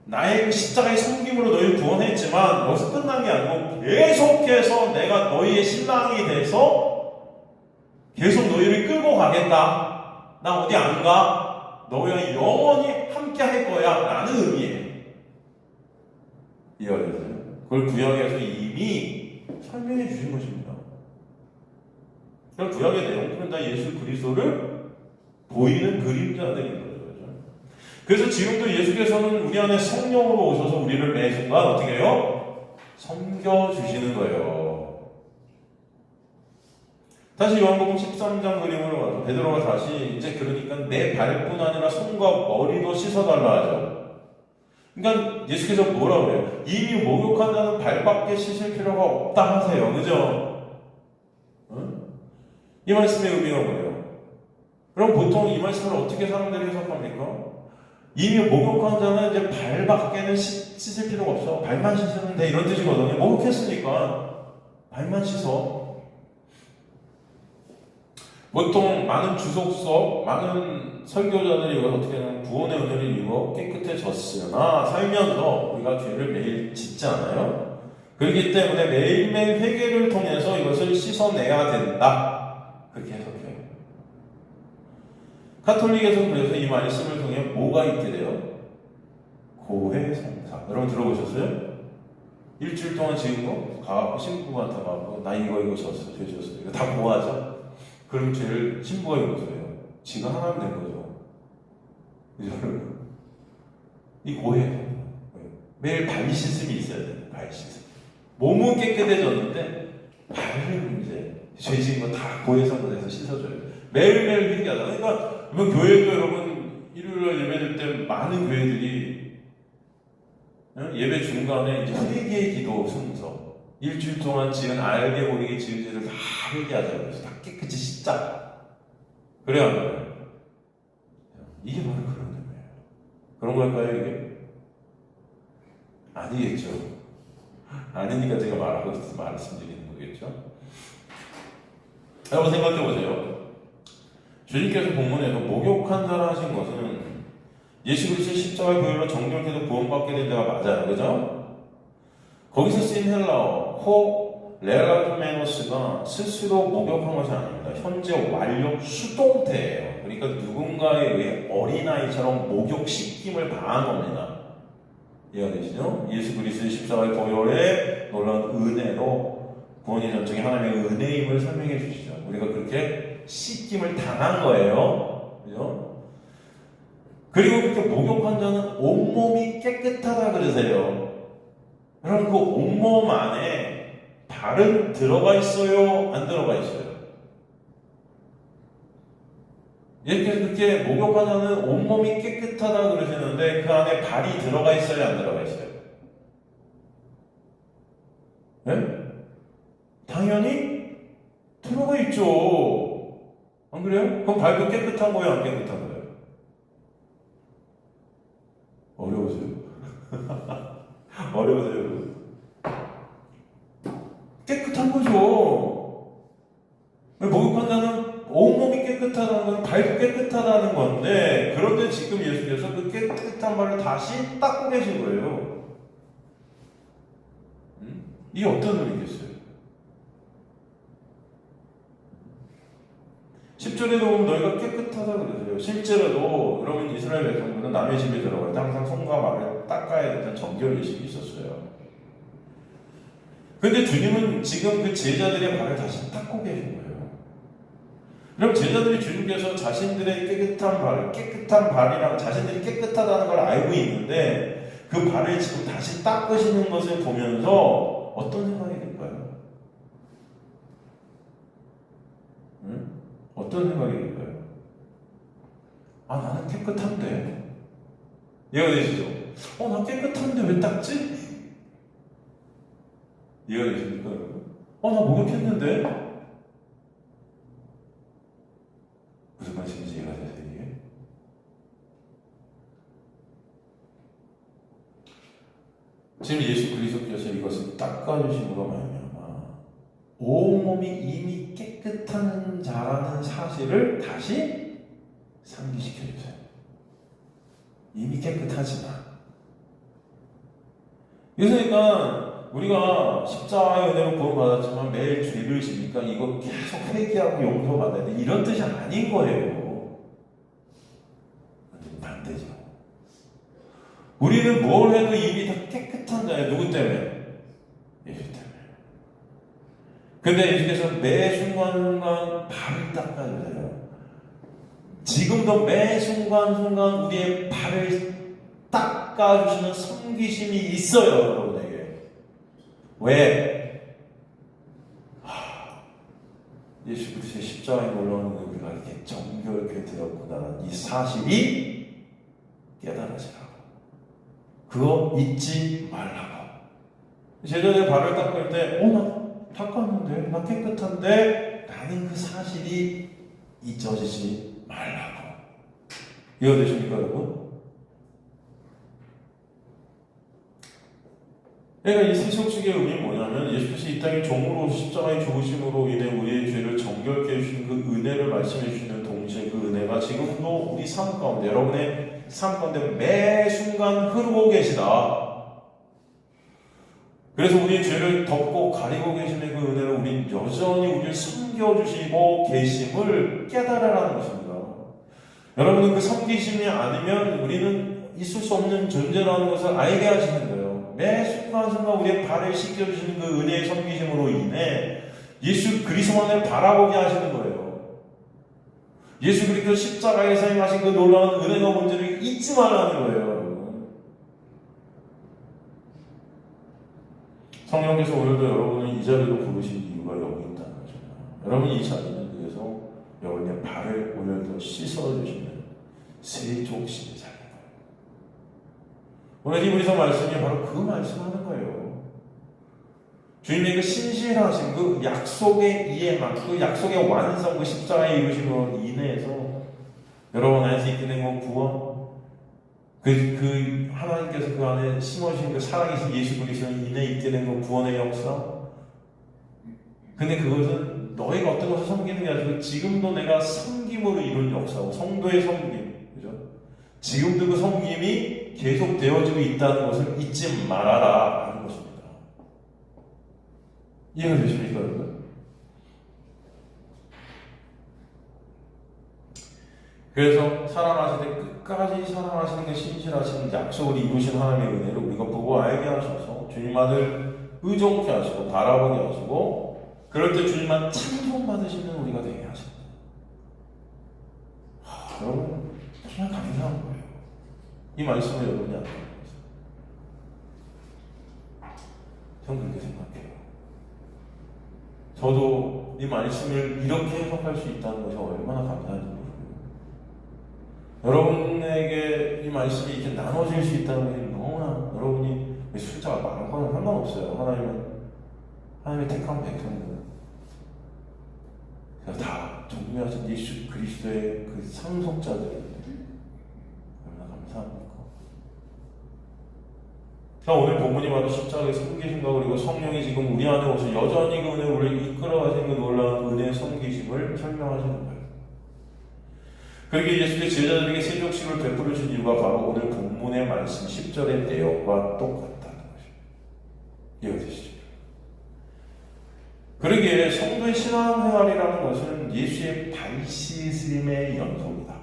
나의 그 십자가의 섬김으로 너희를 구원했지만 여기서 끝난 게 아니고 계속해서 내가 너희의 신랑이 돼서 계속 너희를 끌고 가겠다. 나 어디 안 가. 너희와 영원히 함께 할 거야. 라는 의미예요. 이해하셨어요? 그걸 구약에서 이미 설명해 주신 것입니다. 그럼 구약의 내용들은 다 예수 그리스도를 보이는 그림자들인 거죠. 그래서 지금도 예수께서는 우리 안에 성령으로 오셔서 우리를 매 순간 어떻게 해요? 섬겨주시는 거예요. 다시 요한복음 13장 그림으로 가서 베드로가 다시 이제 그러니까 내 발뿐 아니라 손과 머리도 씻어달라 하죠. 그러니까 예수께서 뭐라 그래요? 이미 목욕한 자는 발밖에 씻을 필요가 없다 하세요. 그죠? 응? 이 말씀의 의미가 뭐예요? 그럼 보통 이 말씀을 어떻게 사람들이 해석합니까? 이미 목욕한 자는 이제 발밖에는 씻을 필요가 없어. 발만 씻으면 돼. 이런 뜻이거든요. 목욕했으니까 발만 씻어. 보통 많은 주석서, 많은 설교자들이 이걸 어떻게 하냐면 구원의 은혜를 입어 깨끗해졌으나 살면서 우리가 죄를 매일 짓지 않아요. 그렇기 때문에 매일매일 회개를 통해서 이것을 씻어내야 된다. 그렇게 해석해요. 카톨릭에서 그래서 이 말씀을 통해 뭐가 있게 돼요? 고해성사. 여러분 들어보셨어요? 일주일 동안 지은 거 가갖고 신부한테 가고 나 이거 졌어, 죄 졌어. 이거 다 고하죠? 그럼 죄를 신부가 용서해요. 지가 하나님 된 거죠. 그죠? 이 고해. 매일 발 씻음이 있어야 돼요. 발 씻음. 몸은 깨끗해졌는데 발을 문제. 죄 지은 거 다 고해성사에서 씻어줘요. 매일매일 회개하다. 그러니까 교회도 여러분 일요일날 예배될 때 많은 교회들이 예배 중간에 이제 회개의 기도 순서. 일주일 동안 지은 알게 모르게 지은 죄를 다 회개하자. 그래서 다 깨끗이 씻자. 그래야 합니다. 이게 바로 그런 의미예요. 그런 걸까요, 이게? 아니겠죠. 아니니까 제가 말씀드리는 거겠죠. 여러분 생각해 보세요. 주님께서 본문에서 목욕한 자라 하신 것은 예수 그리스도의 십자가의 보혈로 정결해서 구원받게 된 자가 맞아요. 그죠? 거기서 쓰인 헬라어 호 레라토메노스가 스스로 목욕한 것이 아닙니다. 현재 완료 수동태예요. 그러니까 누군가에 의해 어린아이처럼 목욕 씻김을 당한 겁니다. 이해가 되시죠? 예수 그리스도의 십자가의 보혈의 놀라운 은혜로 구원이 전적인 하나님의 은혜임을 설명해 주시죠. 우리가 그렇게 씻김을 당한 거예요. 그죠? 그리고 그렇게 목욕한 자는 온몸이 깨끗하다 그러세요. 여러분 그 온몸 안에 발은 들어가 있어요? 안 들어가 있어요? 이렇게 그렇게 목욕한 자는 온몸이 깨끗하다 그러시는데 그 안에 발이 들어가 있어요? 안 들어가 있어요? 네? 당연히 들어가 있죠. 안 그래요? 그럼 발도 깨끗한 거예요? 안 깨끗한 거예요? 어려우세요? 어려우세요? 깨끗한 거죠. 목욕한 자는 온몸이 깨끗하다는 건 발도 깨끗하다는 건데 그런데 지금 예수께서 그 깨끗한 발을 다시 닦고 계신 거예요. 이게 어떤 의미겠어요? 10절에도 보면 너희가 깨끗하다 그러세요. 실제로도 여러분 이스라엘 백성들은 남의 집에 들어갈 때 항상 손과 발을 닦아야 되는 정결의식이 있었어요. 근데 주님은 지금 그 제자들의 발을 다시 닦고 계신 거예요. 그럼 제자들이 주님께서 자신들의 깨끗한 발이랑 자신들이 깨끗하다는 걸 알고 있는데 그 발을 지금 다시 닦으시는 것을 보면서 어떤 생각이 들까요? 어떤 생각이 들까요? 아, 나는 깨끗한데. 이해가 되시죠? 나 깨끗한데 왜 닦지? 이해가 되십니까, 여러분? 나 목욕했는데? 무슨 말씀인지 이해가 되세요, 이게? 지금 예수 그리스도께서 이것을 닦아주심으로 말미암아 온몸이 이미 깨끗한 자라는 사실을 다시 상기시켜주세요. 이미 깨끗하지만. 그러니까 우리가 십자가의 은혜로 구원받았지만 매일 죄를 지니까 이거 계속 회개하고 용서받아야 돼. 이런 뜻이 아닌 거예요. 반대죠. 우리는 뭘 해도 이미 다 깨끗한 자예요. 누구 때문에? 예수 때문에. 근데 예수께서 매 순간순간 발을 닦아주세요. 지금도 매 순간순간 우리의 발을 닦아주시는 섬기심이 있어요, 여러분에게. 왜? 예수 그리스도의 십자가에 놀라운 우리가 이렇게 정결케 되었구나라는 이 사실이 깨달아지라고. 그거 잊지 말라고. 제자들의 발을 닦을 때, 나 닦았는데, 나 깨끗한데, 라는 그 사실이 잊어지지 말라고. 이해되십니까, 여러분? 그러니까 이 세속식의 의미는 뭐냐면 예수께서 이 땅에 종으로 십자가의 죽으심으로 인해 우리의 죄를 정결케 해주시는 그 은혜를 말씀해 주시는 동시에 그 은혜가 지금도 우리 삶 가운데 여러분의 삶 가운데 매 순간 흐르고 계시다. 그래서 우리의 죄를 덮고 가리고 계시는 그 은혜로 우리는 여전히 우리를 섬겨주시고 계심을 깨달으라는 것입니다. 여러분은 그 섬기심이 아니면 우리는 있을 수 없는 존재라는 것을 알게 하시는 거예요. 매 순간순간 우리의 발을 씻겨주시는 그 은혜의 섬기심으로 인해 예수 그리스도만을 바라보게 하시는 거예요. 예수 그리스도 십자가에서 행하신 그 놀라운 은혜가 뭔지를 잊지 말라는 거예요. 성령께서 오늘도 여러분을 이 자리로 부르신 이유가 여기 있다는 거죠. 여러분이 이 자리는 그래서 여러분의 발을 오늘도 씻어주시는 세족신의 자리예요. 오늘 히브리서 말씀이 바로 그 말씀하는 거예요. 주님의 그 신실하신 그 약속의 이해만, 그 약속의 완성, 그 십자가의 이루심으로 인해서 여러분 안에서 있게 된 건 구원, 그 하나님께서 그 안에 심어주신 그 살아계신 예수 그리스도로 인해 있게 된 건 구원의 역사. 근데 그것은 너희가 어떤 것을 섬기는 게 아니고 지금도 내가 섬김으로 이룬 역사고 성도의 섬김, 그죠? 지금도 그 섬김이 계속 되어지고 있다는 것을 잊지 말아라 하는 것입니다. 이해가 되십니까, 여러분? 그래서 사랑하실 때 끝까지 사랑하시는 그 신실하신 약속을 이루신 하나님의 은혜를 우리가 보고 알게 하셔서 주님만을 의존케 하시고 바라보게 하시고 그럴 때 주님만 찬송받으시는 우리가 되게 하십니다. 여러분 정말 감사한 거예요. 이 말씀을 여러분이 안 듣는 거죠. 저는 그렇게 생각해요. 저도 이 말씀을 이렇게 해석할 수 있다는 것이 얼마나 감사한지 모르겠어요. 여러분에게 이 말씀이 이렇게 나눠질 수 있다는 것이 너무나 여러분이 숫자가 많거나 상관없어요. 하나님의 택한 백성들은 다 존귀하신 예수 그리스도의 그 상속자들인데 얼마나 감사합니까? 자, 오늘 본문이 바로 십자가의 섬기심과 그리고 성령이 지금 우리 안에 오셔서 여전히 그 은혜를 우리를 이끌어가시는 그 놀라운 은혜의 섬기심을 설명하시는 거예요. 그렇게 예수의 제자들에게 세족식을 베풀어 준 이유가 바로 오늘 본문의 말씀 10절의 내용과 똑같다는 것입니다. 이해되시죠? 그러기에 성도의 신앙생활이라는 것은 예수의 발 씻음의 연속이다.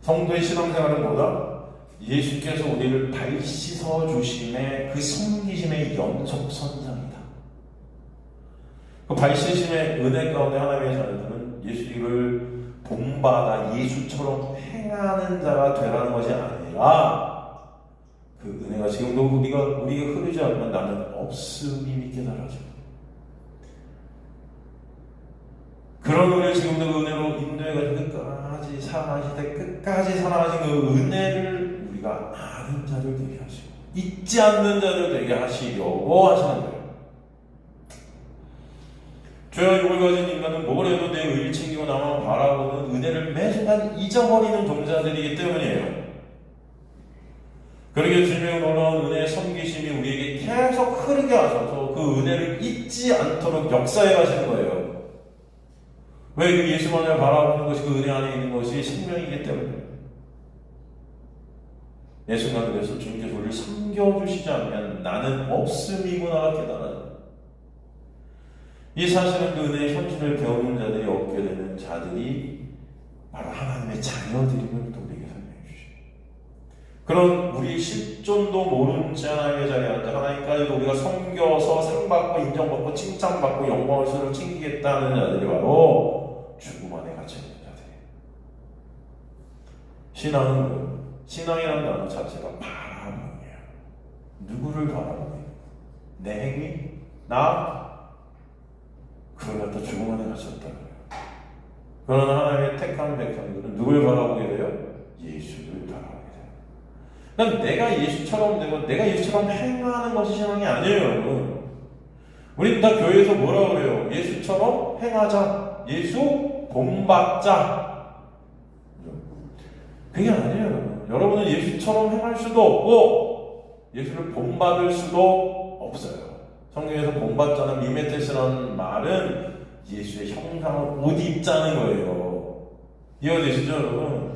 성도의 신앙생활은 뭐다? 예수께서 우리를 발 씻어 주심의 그 섬기심의 연속선상이다. 그 발 씻음의 은혜 가운데 하나님의 자녀들은 예수를 본받아 예수처럼 행하는 자가 되라는 것이 아니라 그 은혜가 지금도 우리가 흐르지 않으면 나는 없음이 믿게 달아져. 그런 은혜를 지금도 그 은혜로 인도해가지고 끝까지 사랑하실 때 끝까지 사랑하신 그 은혜를 우리가 아는 자를 되게 하시고 잊지 않는 자를 되게 하시려고 하시는 거예요. 죄와 욕을 가진 인간은 뭘 해도 내 의를 챙기고 나만 바라보는 은혜를 매순간 잊어버리는 존재들이기 때문이에요. 그러기에 주님의 놀라운 은혜의 섬기심이 우리에게 계속 흐르게 하셔서 그 은혜를 잊지 않도록 역사해 가시는 거예요. 왜? 그 예수만을 바라보는 것이 그 은혜 안에 있는 것이 생명이기 때문이에요. 예수가 그래서 주님께서 우리를 섬겨주시지 않으면 나는 없음이구나 깨달아요. 이 사실은 그 은혜의 현실을 배우는 자들이 얻게 되는 자들이 바로 하나님의 자녀들임을 또 우리에게 설명해 주시죠. 그런 우리 실존도 모르는 채 하나님의 자리에 앉아 하나님까지도 우리가 섬겨서 상받고 인정받고 칭찬받고 영광을 스스로 챙기겠다는 자들이 바로 죽음 안에 갇혀 있는 자들이에요. 신앙이라는 단어 자체가 바라보기예요. 누구를 바라보기? 내 행위? 나? 그걸 갖다 죽음 안에 갇혔다는 거예요. 그러나 하나님의 택한 백성들은 누굴 바라보게 돼요? 예수를 바라보게 돼요. 그러니까 내가 예수처럼 되고 내가 예수처럼 행하는 것이 신앙이 아니에요, 여러분. 우리 다 교회에서 뭐라 그래요? 예수처럼 행하자. 예수 본받자. 그게 아니에요, 여러분. 여러분은 예수처럼 행할 수도 없고 예수를 본받을 수도 없어요. 성경에서 본받자는 미메테스라는 말은 예수의 형상을 옷 입자는 거예요. 이해되시죠, 여러분?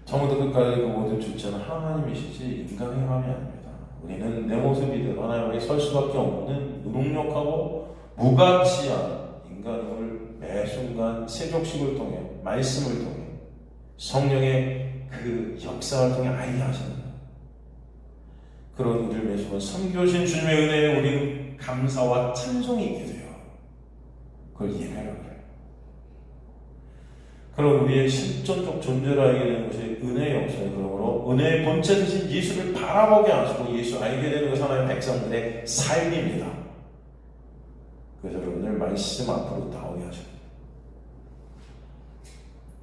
처음부터 끝까지 그 모든 주체는 하나님이시지 인간의 행함이 아닙니다. 우리는 내 모습이든 하나님에게 설 수밖에 없는 무능력하고 무가치한 인간임을 매 순간 세족식을 통해 말씀을 통해 성령의 그 역사를 통해 알게 하십니다. 그런 우리를 매 순간 섬겨주신 주님의 은혜에 우리는 감사와 찬송이 있게 돼요. 그걸 예배라고 해요. 그런 우리의 실존적 존재를 알게 되는 것이 은혜의 역사예요. 그러므로 은혜의 본체 되신 예수를 바라보게 하시고 예수 알게 되는 것이 하나님의 백성들의 삶입니다. 그래서 여러분들 말씀 앞으로 나오게 하십니다.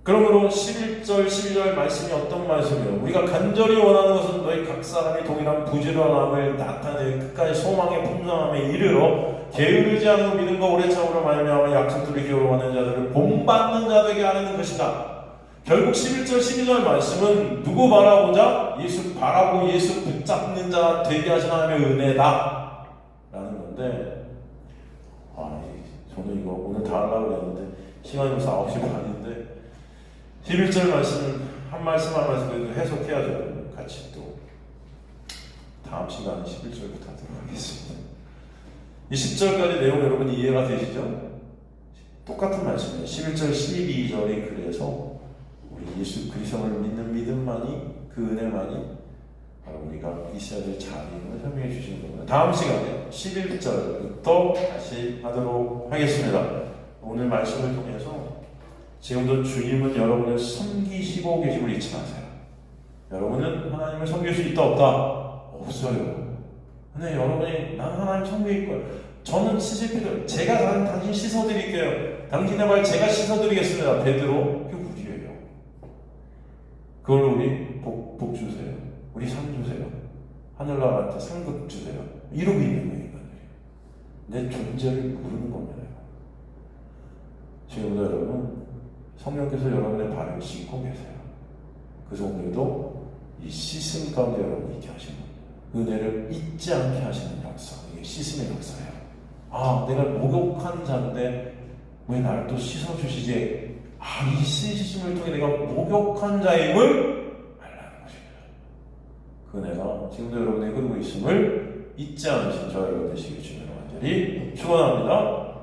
그러므로 11절, 12절 말씀이 어떤 말씀이에요? 우리가 간절히 원하는 것은 너희 각 사람이 동일한 부지런함을 나타내 끝까지 소망의 풍성함에 이르러 게으르지 않고 믿음과 오래 참으로 말미암아 약속들을 기울어가는 자들을 본받는 자 되게 하는 것이다. 결국 11절, 12절 말씀은 누구 바라보자? 예수 바라고 예수 붙잡는 자 되게 하신 하나님의 은혜다 라는 건데, 저는 이거 오늘 다 하려고 했는데 시간이 벌써 9시 반인데 11절 말씀 한 말씀 한 말씀 그래도 해석해야죠. 같이 또 다음 시간에 11절부터 하도록 하겠습니다. 이 10절까지 내용 여러분 이해가 되시죠? 똑같은 말씀이에요. 11절 12절이 그래서 우리 예수 그리스도를 믿는 믿음만이 그 은혜만이 바로 우리가 있어야 될 자리임을 설명해 주시는 겁니다. 다음 시간에 11절부터 다시 하도록 하겠습니다. 오늘 말씀을 통해서 지금도 주님은 여러분을 섬기시고 계심을 잊지 마세요. 여러분은 하나님을 섬길 수 있다 없다? 없어요. 근데 여러분이 나는 하나님 섬길 거예요. 저는 씻을 필요 제가 당신 씻어드릴게요. 당신의 발 제가 씻어드리겠습니다. 베드로 그게 우리예요. 그걸로 우리 복 주세요. 우리 상 주세요. 하늘나라한테 상급 주세요. 이러고 있는 거예요. 내 존재를 모르는 겁니다. 지금도 여러분 성령께서 여러분의 발을 씻고 계세요. 그래서 오늘도 이 씻음 가운데 여러분 있게 하시는 은혜를 잊지 않게 하시는 역사, 이게 씻음의 역사예요. 내가 목욕한 자인데 왜 나를 또 씻어주시지? 이 씻음을 통해 내가 목욕한 자임을 알라는 것입니다. 그 은혜가 지금도 여러분의 흐르고 있음을 잊지 않으신 저 여러분 되시길 주님으로 간절히 축원합니다.